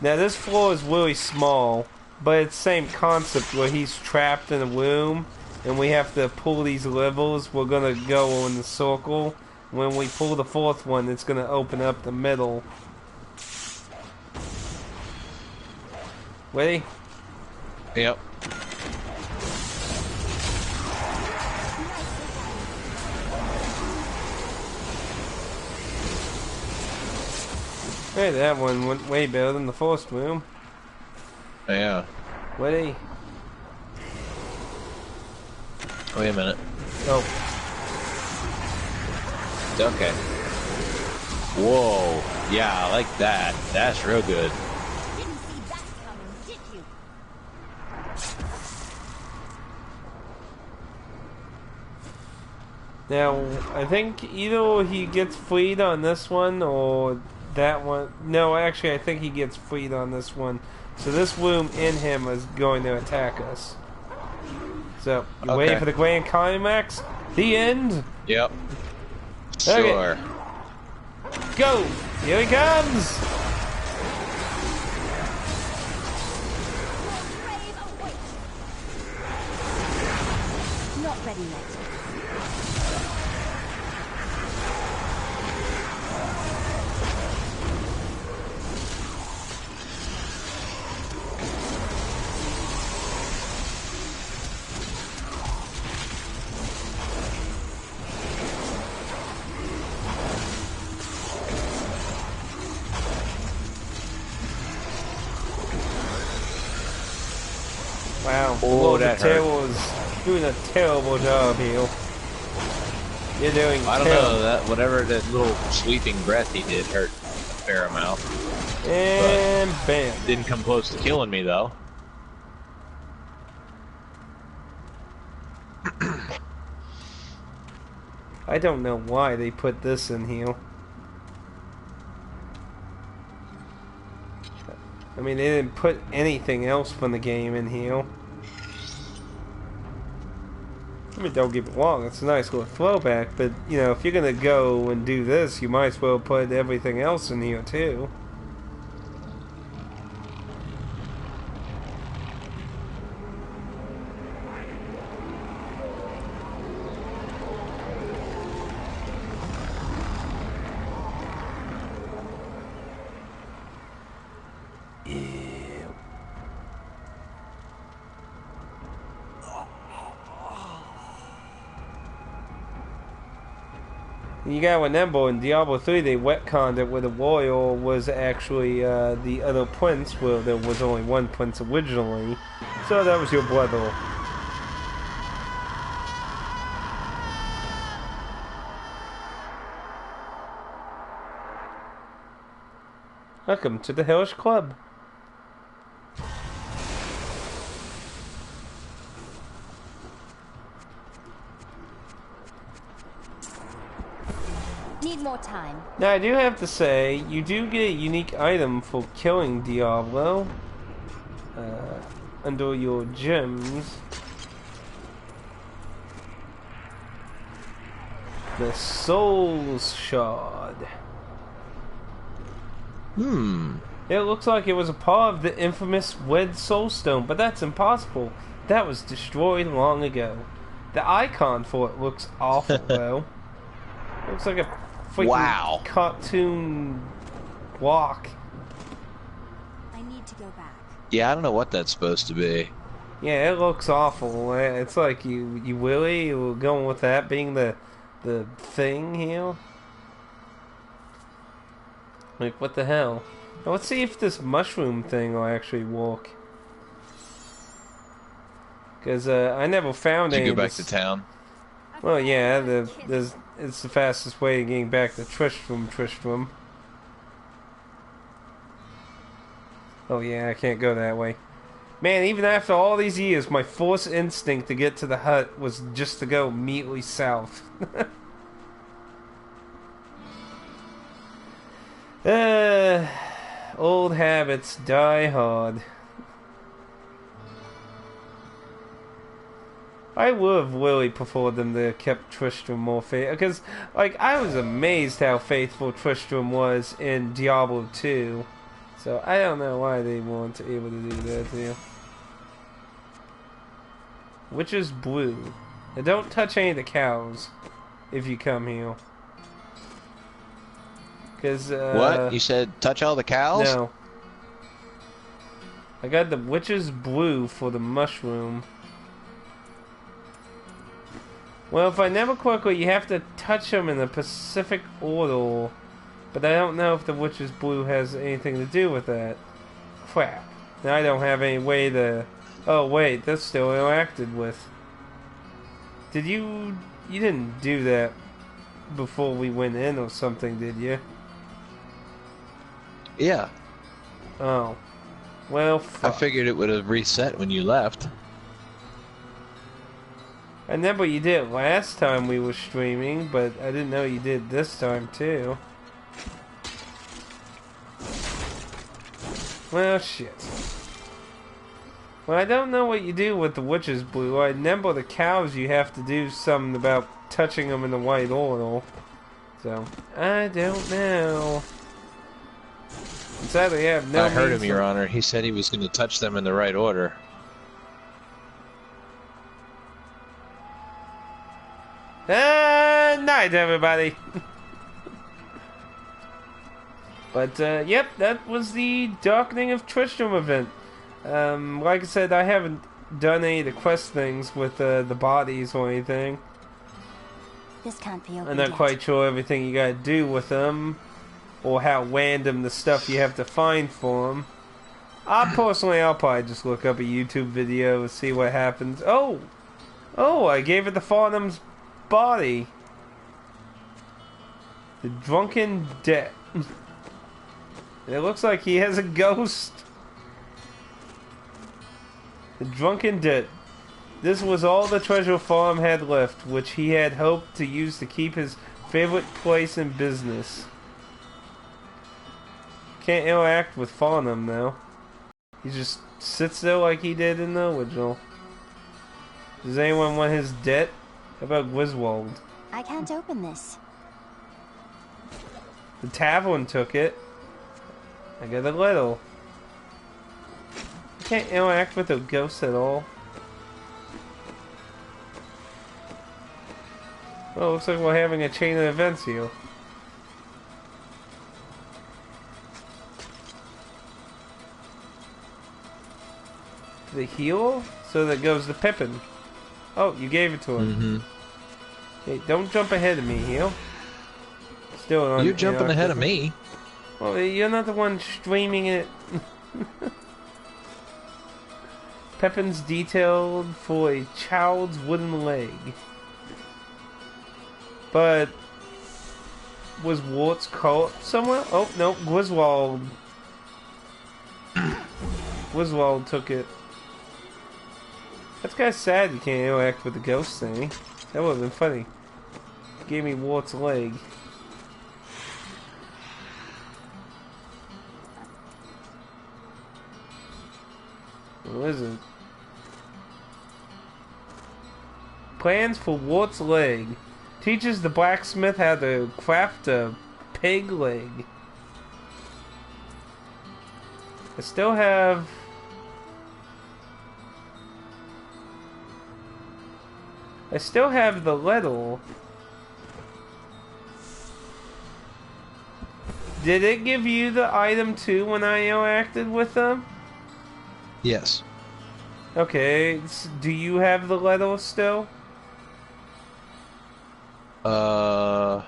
now this floor is really small, but it's the same concept where he's trapped in a room, and we have to pull these levels. We're gonna go in the circle. When we pull the fourth one, it's gonna open up the middle. Ready? Yep. Hey, that one went way better than the first room. Yeah. Ready? Wait a minute. Oh. Okay. Whoa. Yeah, I like that. That's real good. Didn't see that coming, did you? Now, I think either he gets freed on this one or that one. No, actually, I think he gets freed on this one. So this room in him is going to attack us. So, you ready for the grand climax? The end? Yep. Okay. Sure. Go! Here he comes! Brave await. Not ready yet. Wow. Oh, Lord, that the tail is doing a terrible job here. You're doing I don't know, that whatever that little sweeping breath he did hurt a fair amount. And bam. Didn't come close to killing me though. I don't know why they put this in here. I mean, they didn't put anything else from the game in here. I mean, don't get me wrong, it's a nice little throwback, but, you know, if you're gonna go and do this, you might as well put everything else in here, too. You gotta remember, in Diablo 3, they retconned it where the warrior was actually the other prince, where there was only one prince originally. So that was your brother. Welcome to the Hellish Club. Need more time. Now, I do have to say, you do get a unique item for killing Diablo under your gems. The Soul's Shard. It looks like it was a part of the infamous Red Soulstone, but that's impossible. That was destroyed long ago. The icon for it looks awful, though. Looks like a freaking cartoon block. I need to go back. Yeah, I don't know what that's supposed to be. Yeah, it looks awful. It's like you really were going with that being the thing here. Like, what the hell? Now, let's see if this mushroom thing will actually work. Because I never found Did any. you go back of to this... town? Well, yeah, it's the fastest way to getting back to Tristram. Oh yeah, I can't go that way. Man, even after all these years, my first instinct to get to the hut was just to go immediately south. Old habits die hard. I would have really preferred them to have kept Tristram more faithful, because, like, I was amazed how faithful Tristram was in Diablo 2. So, I don't know why they weren't able to do that here. Witch's Blue. Now, don't touch any of the cows if you come here. Because, What? You said touch all the cows? No. I got the Witch's Blue for the mushroom. Well, if I remember correctly, you have to touch them in the Pacific order. But I don't know if the Witch's Blue has anything to do with that. Crap. Now I don't have any way to... Oh, wait, that's still interacted with. Did you... You didn't do that before we went in or something, did you? Yeah. Oh. Well, fuck. I figured it would have reset when you left. I remember you did last time we were streaming, but I didn't know you did this time too. Well, shit. Well, I don't know what you do with the Witch's Blue. I remember the cows you have to do something about touching them in the white order. So, I don't know. Sadly, I have no I heard means him, Your Honor. He said he was going to touch them in the right order. Night, everybody. But, yep, that was the Darkening of Tristram event. Like I said, I haven't done any of the quest things with the bodies or anything. This can't be open I'm not yet. quite sure everything you gotta do with them, or how random the stuff you have to find for them. I'll probably just look up a YouTube video and see what happens. Oh, I gave it to Farnham's body. The drunken debt. It looks like he has a ghost. The drunken debt. This was all the treasure Farm had left, which he had hoped to use to keep his favorite place in business. Can't interact with Farnham now. He just sits there like he did in the original. Does anyone want his debt? How about Griswold? I can't open this. The tavern took it. I got a little. I can't interact with the ghost at all. Oh, looks like we're having a chain of events here. The heal? So that goes to Pippin. Oh, you gave it to him. Mm-hmm. Hey, don't jump ahead of me, heal. Still on. You're jumping ahead of me. Well, you're not the one streaming it. Pippin's detailed for a child's wooden leg. But was Wart's caught somewhere? Oh no, Griswold. Griswold took it. That's kind of sad you can't interact with the ghost thing. That would have been funny. Gave me Wart's leg. What is it? Plans for Wart's leg. Teaches the blacksmith how to craft a pig leg. I still have... the letter. Did it give you the item too when I interacted with them? Yes. Okay, do you have the letter still? The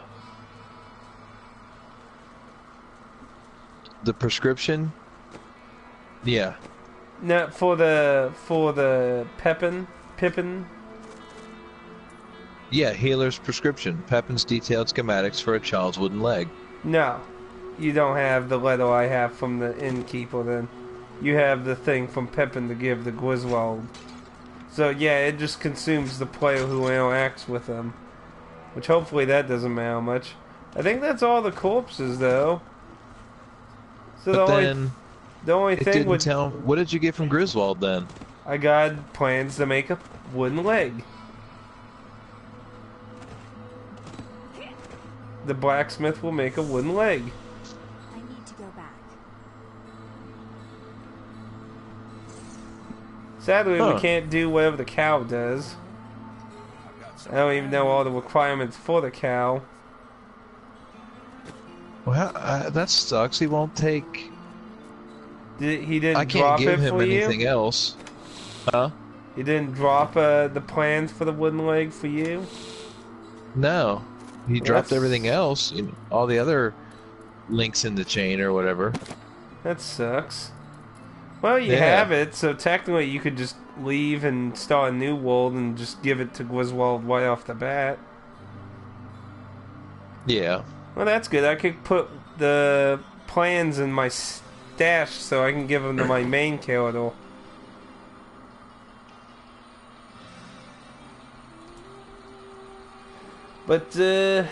prescription? Yeah. No, for the Pippin. Yeah, healer's prescription. Pepin's detailed schematics for a child's wooden leg. No, you don't have the letter I have from the innkeeper. Then you have the thing from Pippin to give to Griswold. So yeah, it just consumes the player who interacts with them, which hopefully that doesn't matter much. I think that's all the corpses though. So But the only it thing didn't would tell. What did you get from Griswold then? I got plans to make a wooden leg. The blacksmith will make a wooden leg. I need to go back. Sadly, we can't do whatever the cow does. I don't even know all the requirements for the cow. Well, that sucks. He won't take. He didn't I drop can't give it him for anything you? else. Huh? He didn't drop the plans for the wooden leg for you? No. He Well, dropped that's- everything else. All the other links in the chain or whatever. That sucks. Well, you Yeah. have it, so technically you could just leave and start a new world and just give it to Griswold right off the bat. Yeah. Well, that's good. I could put the plans in my stash so I can give them to my main character. But, yeah,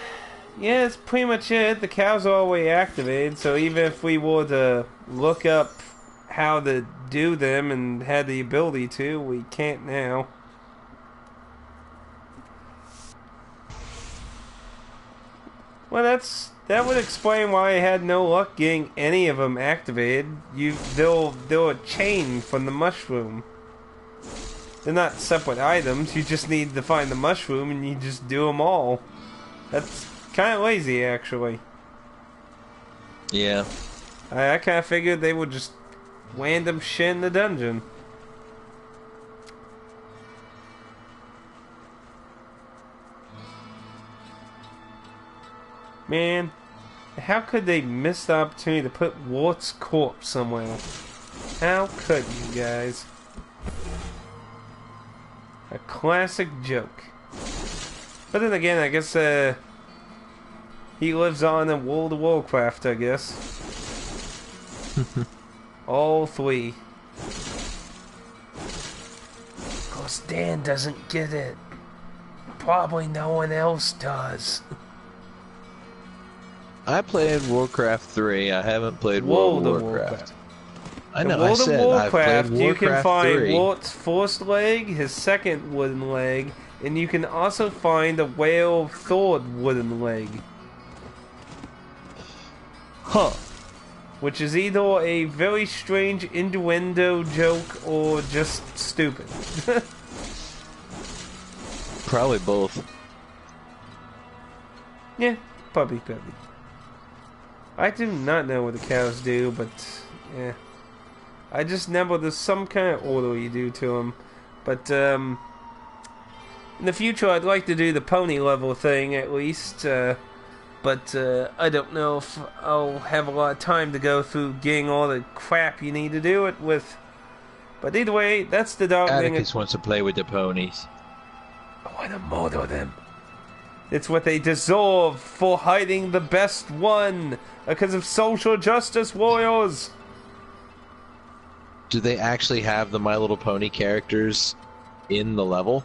that's pretty much it. The cow's all the way activated, so even if we were to look up how to do them and had the ability to, we can't now. Well, that would explain why I had no luck getting any of them activated. They're a chain from the mushroom. They're not separate items. You just need to find the mushroom and you just do them all. That's kind of lazy, actually. Yeah. I kind of figured they would just random shit in the dungeon. Man, how could they miss the opportunity to put Wart's corpse somewhere? How could you guys? A classic joke. But then again, I guess he lives on in World of Warcraft, I guess. All three. Of course, Dan doesn't get it. Probably no one else does. I played Warcraft 3. I haven't played World of Warcraft. I know. World I said of Warcraft, I've played you can Warcraft find 3. Wart's first leg, his second wooden leg, and you can also find a whale third wooden leg. Huh. Which is either a very strange innuendo joke or just stupid. Probably both. Yeah, puppy. I do not know what the cows do, but yeah. I just know there's some kind of order you do to them. But in the future, I'd like to do the pony level thing at least. But I don't know if I'll have a lot of time to go through getting all the crap you need to do it with. But either way, that's the darkening. Atticus wants to play with the ponies. I want to murder them. It's what they deserve for hiding the best one because of social justice warriors. Do they actually have the My Little Pony characters in the level?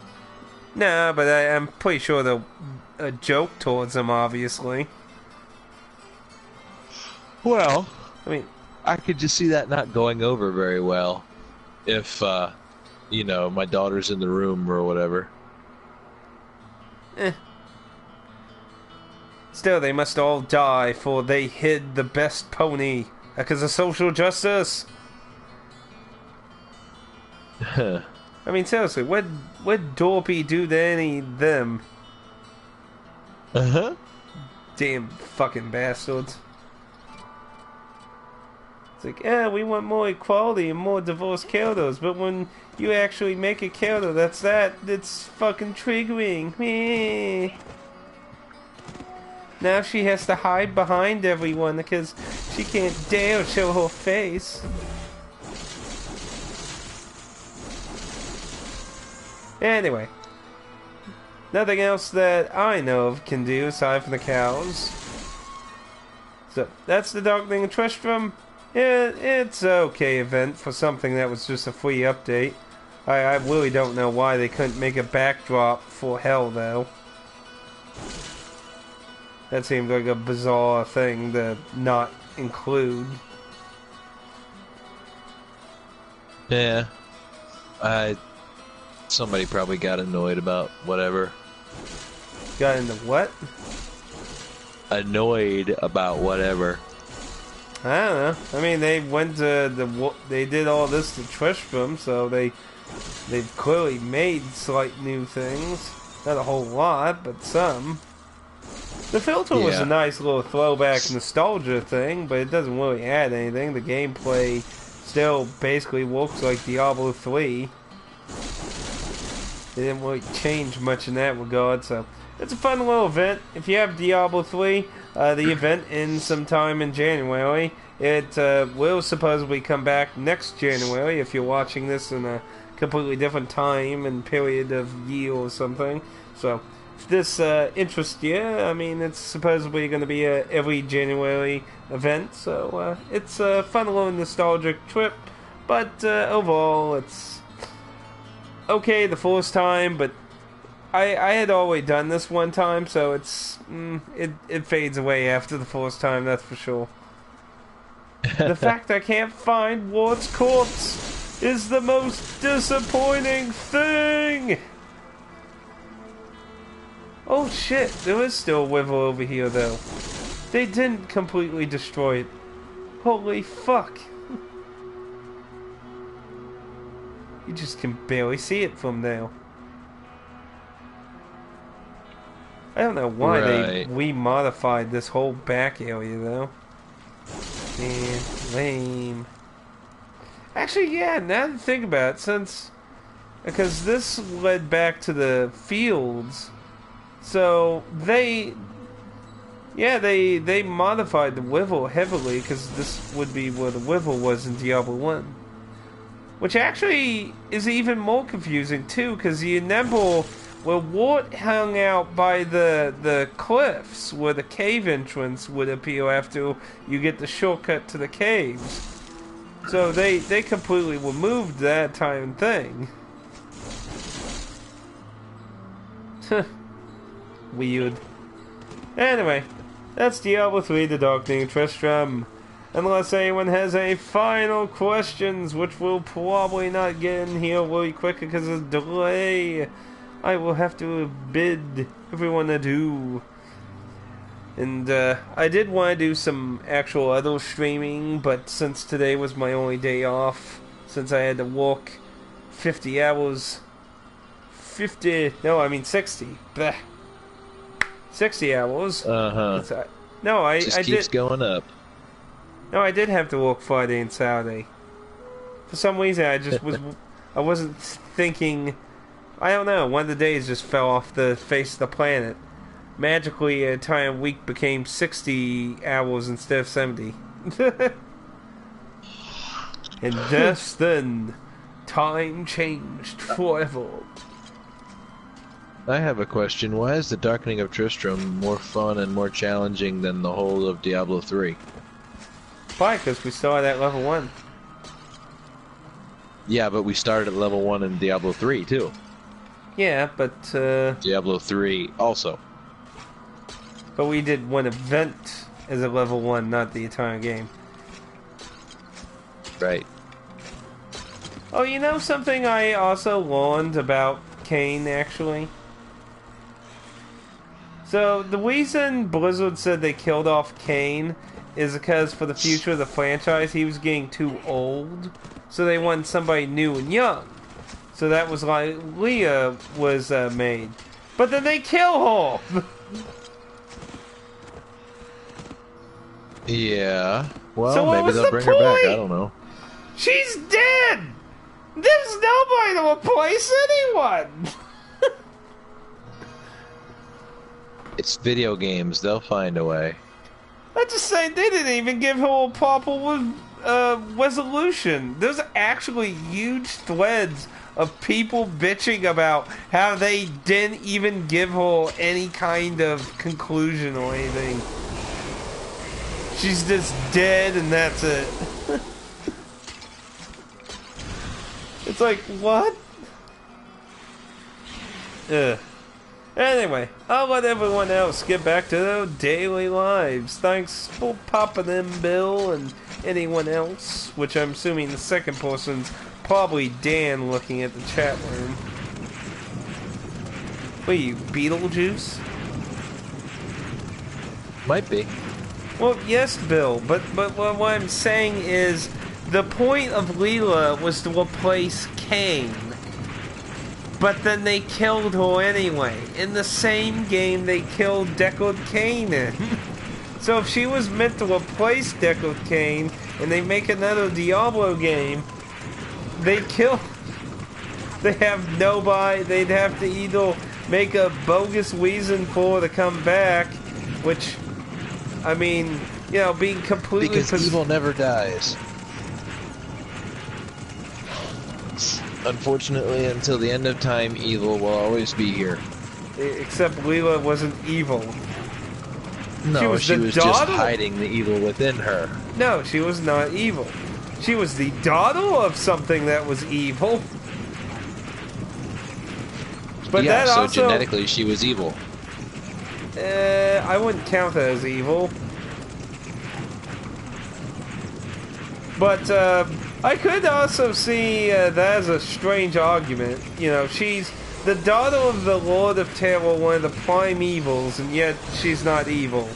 Nah, but I'm pretty sure they're a joke towards them, obviously. Well, I mean, I could just see that not going over very well if, you know, my daughter's in the room or whatever. Still, they must all die for they hid the best pony because of social justice. I mean, seriously, what Dorpy do to any of them? Uh-huh. Damn fucking bastards. It's like, we want more equality and more diverse characters, but when you actually make a character that's fucking triggering. Meh. Now she has to hide behind everyone because she can't dare show her face. Anyway. Nothing else that I know of can do aside from the cows. So, that's the Darkening of Tristram. Yeah, it's an okay event for something that was just a free update. I really don't know why they couldn't make a backdrop for Hell, though. That seemed like a bizarre thing to not include. Yeah. Somebody probably got annoyed about whatever. Got into what? Annoyed about whatever. I don't know. I mean, they went to they did all this to Tristram, so they've clearly made slight new things. Not a whole lot, but some. The filter was a nice little throwback nostalgia thing, but it doesn't really add anything. The gameplay still basically looks like Diablo 3. They didn't really change much in that regard, so it's a fun little event. If you have Diablo 3, the event ends sometime in January. It will supposedly come back next January if you're watching this in a completely different time and period of year or something. So, if this interests you, I mean, it's supposedly going to be a every January event. So, it's a fun little nostalgic trip. But overall, it's okay the first time, but I had already done this one time, so it's it fades away after the first time, that's for sure. The fact I can't find Ward's corpse is the most disappointing thing! Oh shit, there is still a Wither over here though. They didn't completely destroy it. Holy fuck. You just can barely see it from there. I don't know why they remodified this whole back area though. Man, lame. Actually, yeah, now that I think about it, because this led back to the fields, so they modified the Wither heavily, because this would be where the Wither was in Diablo 1. Which actually is even more confusing too, because you remember where Wart hung out by the cliffs, where the cave entrance would appear after you get the shortcut to the caves. So they completely removed that time thing. Weird. Anyway, that's Diablo 3, The Darkening of Tristram. Unless anyone has any final questions, which we'll probably not get in here really quick because of the delay, I will have to bid everyone adieu. And I did want to do some actual other streaming, but since today was my only day off, since I had to work 50 hours, 60, bleh, 60 hours. No, I keeps going up. No, I did have to work Friday and Saturday. For some reason, I wasn't thinking, I don't know, one of the days just fell off the face of the planet. Magically, a entire week became 60 hours instead of 70. And just then, time changed forever. I have a question. Why is the Darkening of Tristram more fun and more challenging than the whole of Diablo 3? Why? Because we started at level 1. Yeah, but we started at level 1 in Diablo 3, too. Yeah, but Diablo 3 also. But we did one event as a level 1, not the entire game. Right. Oh, you know something I also learned about Cain, actually? So, the reason Blizzard said they killed off Cain is because for the future of the franchise, he was getting too old. So they wanted somebody new and young. So that was like Leah was made. But then they kill her! Yeah. Well, So what maybe was they'll the bring her back. I point? don't know. She's dead! There's nobody to replace anyone! It's video games. They'll find a way. I'm just saying, they didn't even give her a proper resolution. There's actually huge threads of people bitching about how they didn't even give her any kind of conclusion or anything. She's just dead and that's it. It's like, what? Ugh. Anyway, I'll let everyone else get back to their daily lives. Thanks for popping in, Bill, and anyone else, which I'm assuming the second person's probably Dan looking at the chat room. What are you, Beetlejuice? Might be. Well, yes, Bill, but what I'm saying is the point of Leela was to replace Cain. But then they killed her anyway. In the same game they killed Deckard Cain in. So if she was meant to replace Deckard Cain and they make another Diablo game, they have nobody. They'd have to either make a bogus reason for her to come back, which, I mean, you know, being completely... Because evil never dies. Unfortunately, until the end of time, evil will always be here. Except Leela wasn't evil. No, she was just hiding the evil within her. No, she was not evil. She was the daughter of something that was evil. But yeah, that so also, genetically she was evil. I wouldn't count that as evil. But I could also see that as a strange argument. You know, she's the daughter of the Lord of Terror, one of the prime evils, and yet she's not evil.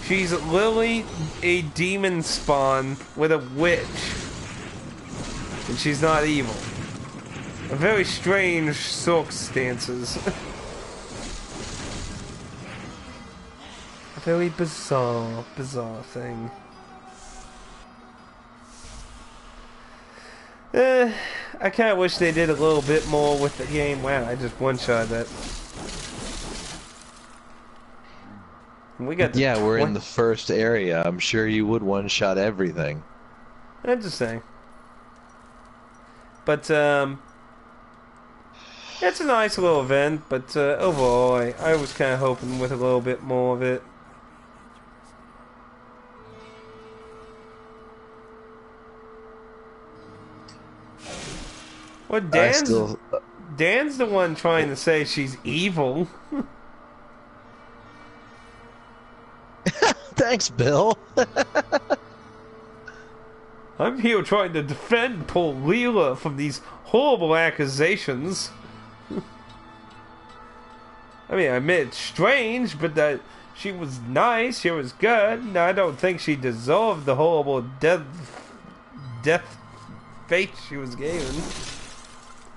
She's literally a demon spawn with a witch, and she's not evil. A very strange circumstances. A very bizarre thing. I kind of wish they did a little bit more with the game. Wow, I just one-shot that. We got yeah, we're in the first area. I'm sure you would one-shot everything. I'm just saying. But, it's a nice little event, but overall, I was kind of hoping with a little bit more of it. Well, Dan's the one trying to say she's evil. Thanks, Bill. I'm here trying to defend poor Leela from these horrible accusations. I mean, I admit it's strange, but that she was nice, she was good, and I don't think she deserved the horrible death fate she was given.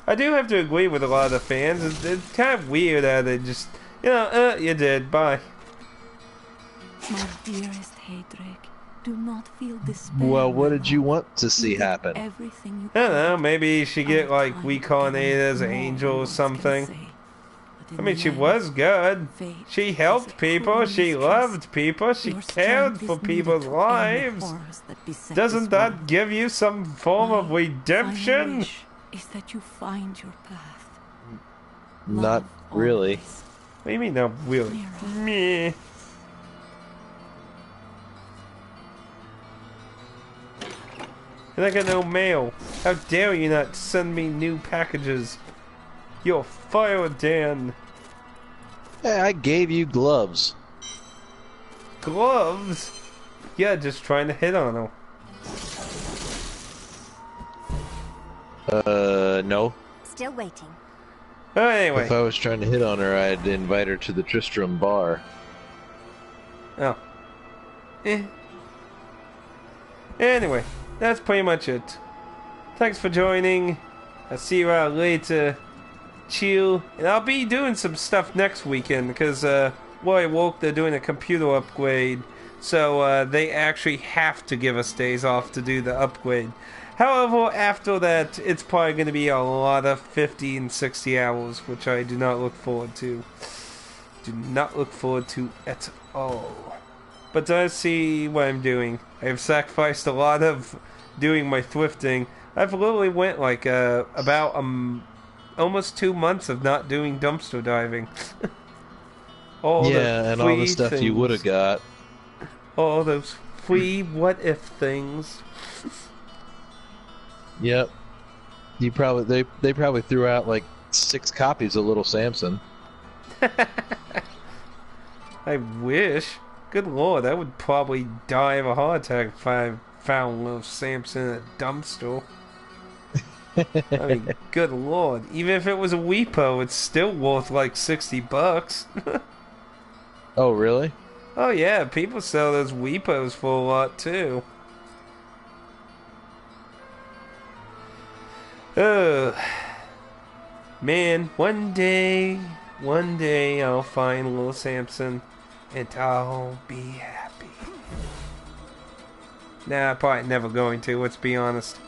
I do have to agree with a lot of the fans. It's kind of weird how they just, you know, you did, bye. My dearest Heydrich, do not feel despair. Well, what did you want to see happen? Everything you I don't know, maybe she get like reincarnated as an angel or something. I mean, she was good. She helped people, she loved people, she cared for people's lives. Doesn't that give you some form of redemption? Is that you find your path. Not really. What do you mean, not really? Meh. And I got no mail. How dare you not send me new packages? You're fired, Dan. Hey, I gave you gloves. Gloves? Yeah, just trying to hit on her. No. Still waiting. Anyway. If I was trying to hit on her, I'd invite her to the Tristram bar. Oh. Anyway, that's pretty much it. Thanks for joining. I'll see you out later. Chill. And I'll be doing some stuff next weekend because, where I work, they're doing a computer upgrade. So they actually have to give us days off to do the upgrade. However, after that, it's probably going to be a lot of 50 and 60 hours, which I do not look forward to. Do not look forward to at all. But I see what I'm doing. I have sacrificed a lot of doing my thrifting. I've literally went like about almost 2 months of not doing dumpster diving. All and all the stuff you would have got. All those free what-if things. Yep. They probably threw out like 6 copies of Little Samson. I wish. Good lord, I would probably die of a heart attack if I found Little Samson in a dumpster. I mean, good lord. Even if it was a Weepo, it's still worth like $60. Oh, really? Oh yeah, people sell those Weepos for a lot too. Man, one day I'll find Little Samson and I'll be happy. Nah, I'm probably never going to, let's be honest.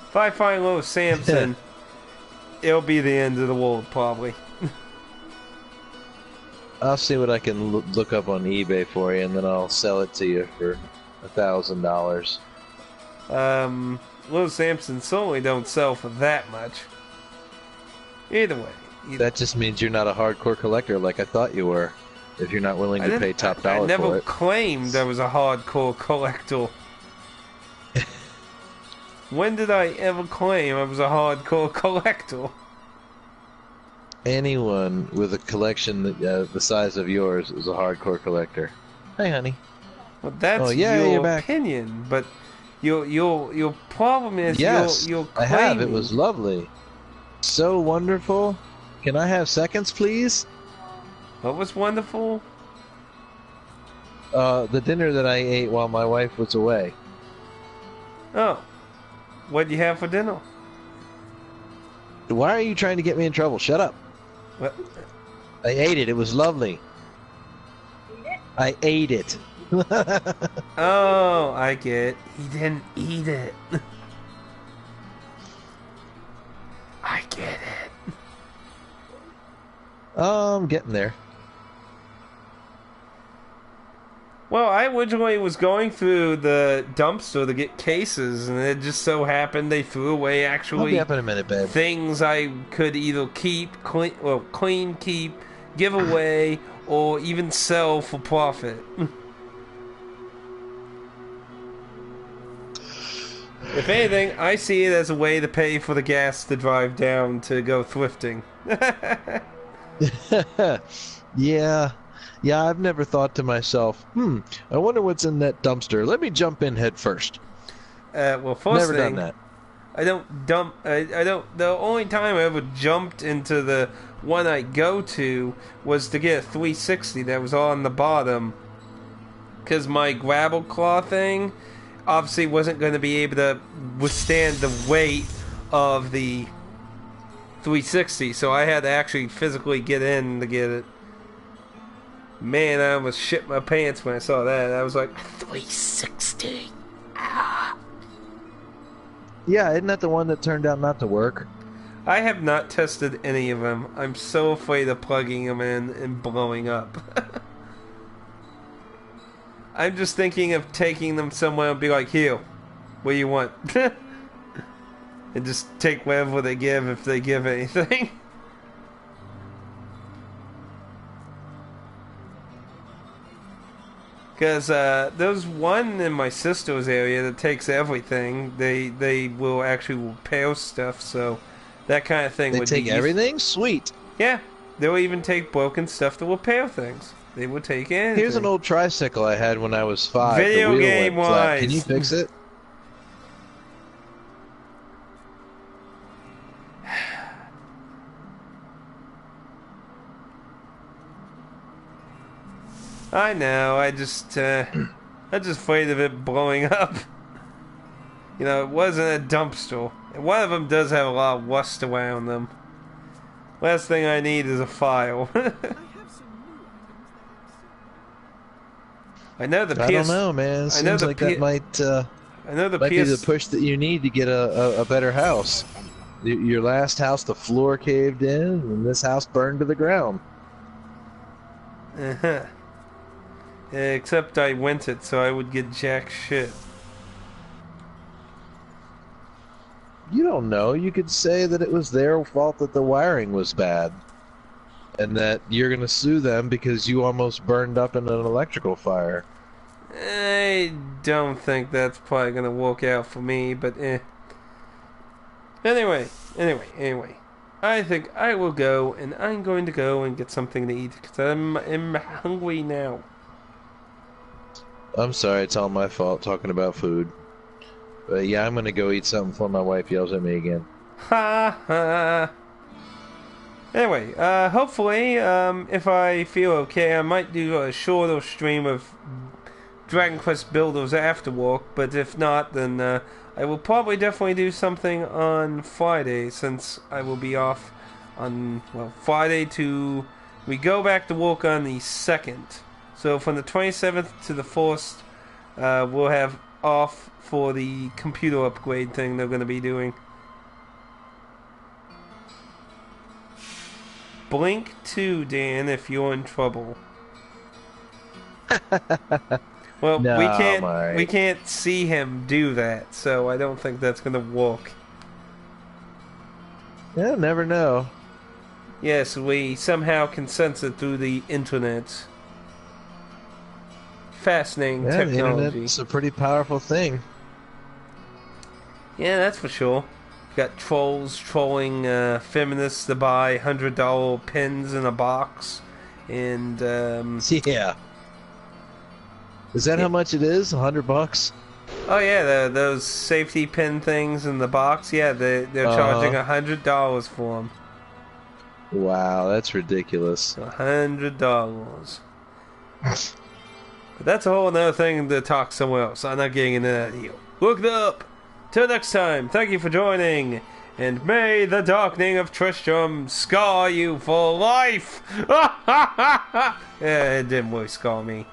If I find Little Samson, it'll be the end of the world, probably. I'll see what I can look up on eBay for you, and then I'll sell it to you for $1,000. Little Samson certainly don't sell for that much. Either way. That just means you're not a hardcore collector like I thought you were, if you're not willing to pay top dollar for it. I never claimed I was a hardcore collector. When did I ever claim I was a hardcore collector? Anyone with a collection the size of yours is a hardcore collector. Hey, honey. Well, that's your opinion, but your problem is your claim. I have. It was lovely. So wonderful. Can I have seconds, please? What was wonderful? The dinner that I ate while my wife was away. Oh. What'd you have for dinner? Why are you trying to get me in trouble? Shut up. What? I ate it. It was lovely. I ate it. Oh, I get it. He didn't eat it. I get it. I'm getting there. Well, I originally was going through the dumpster to get cases, and it just so happened they threw away actually I'll be up in a minute, babe. things I could either keep, clean, keep, give away, or even sell for profit. If anything, I see it as a way to pay for the gas to drive down to go thrifting. Yeah, I've never thought to myself, I wonder what's in that dumpster. Let me jump in head first. Well, first never thing, done that. I don't dump. I don't. The only time I ever jumped into the one I go to was to get a 360 that was on the bottom, because my gravel claw thing obviously wasn't going to be able to withstand the weight of the 360, so I had to actually physically get in to get it. Man, I almost shit my pants when I saw that. I was like, 360. Ah. Yeah, isn't that the one that turned out not to work? I have not tested any of them. I'm so afraid of plugging them in and blowing up. I'm just thinking of taking them somewhere and be like, here, what do you want? And just take whatever they give if they give anything. Because there's one in my sister's area that takes everything. They will actually repair stuff, so that kind of thing would be They take everything? Sweet. Yeah, they'll even take broken stuff to repair things. They will take anything. Here's an old tricycle I had when I was 5. Video the wheel game went flat. wise. Can you fix it? I know. I'm just afraid of it blowing up. You know, it wasn't a dumpster. One of them does have a lot of rust around them. Last thing I need is a file. I know the PS. I don't know, man. I know Seems the like P- that might I know the might be the PS. push that you need to get a better house. Your last house, the floor caved in, and this house burned to the ground. Uh-huh. Except I went it, so I would get jack shit. You don't know. You could say that it was their fault that the wiring was bad, and that you're going to sue them because you almost burned up in an electrical fire. I don't think that's probably gonna work out for me, but Anyway. I think I will go, and I'm going to go and get something to eat, because I'm hungry now. I'm sorry, it's all my fault talking about food. But yeah, I'm going to go eat something before my wife yells at me again. Ha ha! Anyway, hopefully, if I feel okay, I might do a shorter stream of Dragon Quest Builders after work, but if not, then I will probably definitely do something on Friday, since I will be off on, well, Friday to... We go back to work on the 2nd. So from the 27th to the 1st, we'll have off for the computer upgrade thing they're going to be doing. Blink 2, Dan, if you're in trouble. Well, No, we can't see him do that, so I don't think that's gonna work. Yeah, never know. Yes, we somehow can sense it through the internet. Fascinating Yeah, the technology. internet's a pretty powerful thing. Yeah, that's for sure. Got trolls trolling feminists to buy $100 pins in a box, and Yeah. Is that how much it is? $100? oh yeah, those safety pin things in the box. Yeah, they're charging $100 for them. Wow, that's ridiculous. $100. But that's a whole other thing to talk somewhere else. I'm not getting into that here. Look it up. Till next time, thank you for joining, and may the darkening of Tristram scar you for life. Yeah, it didn't really scar me.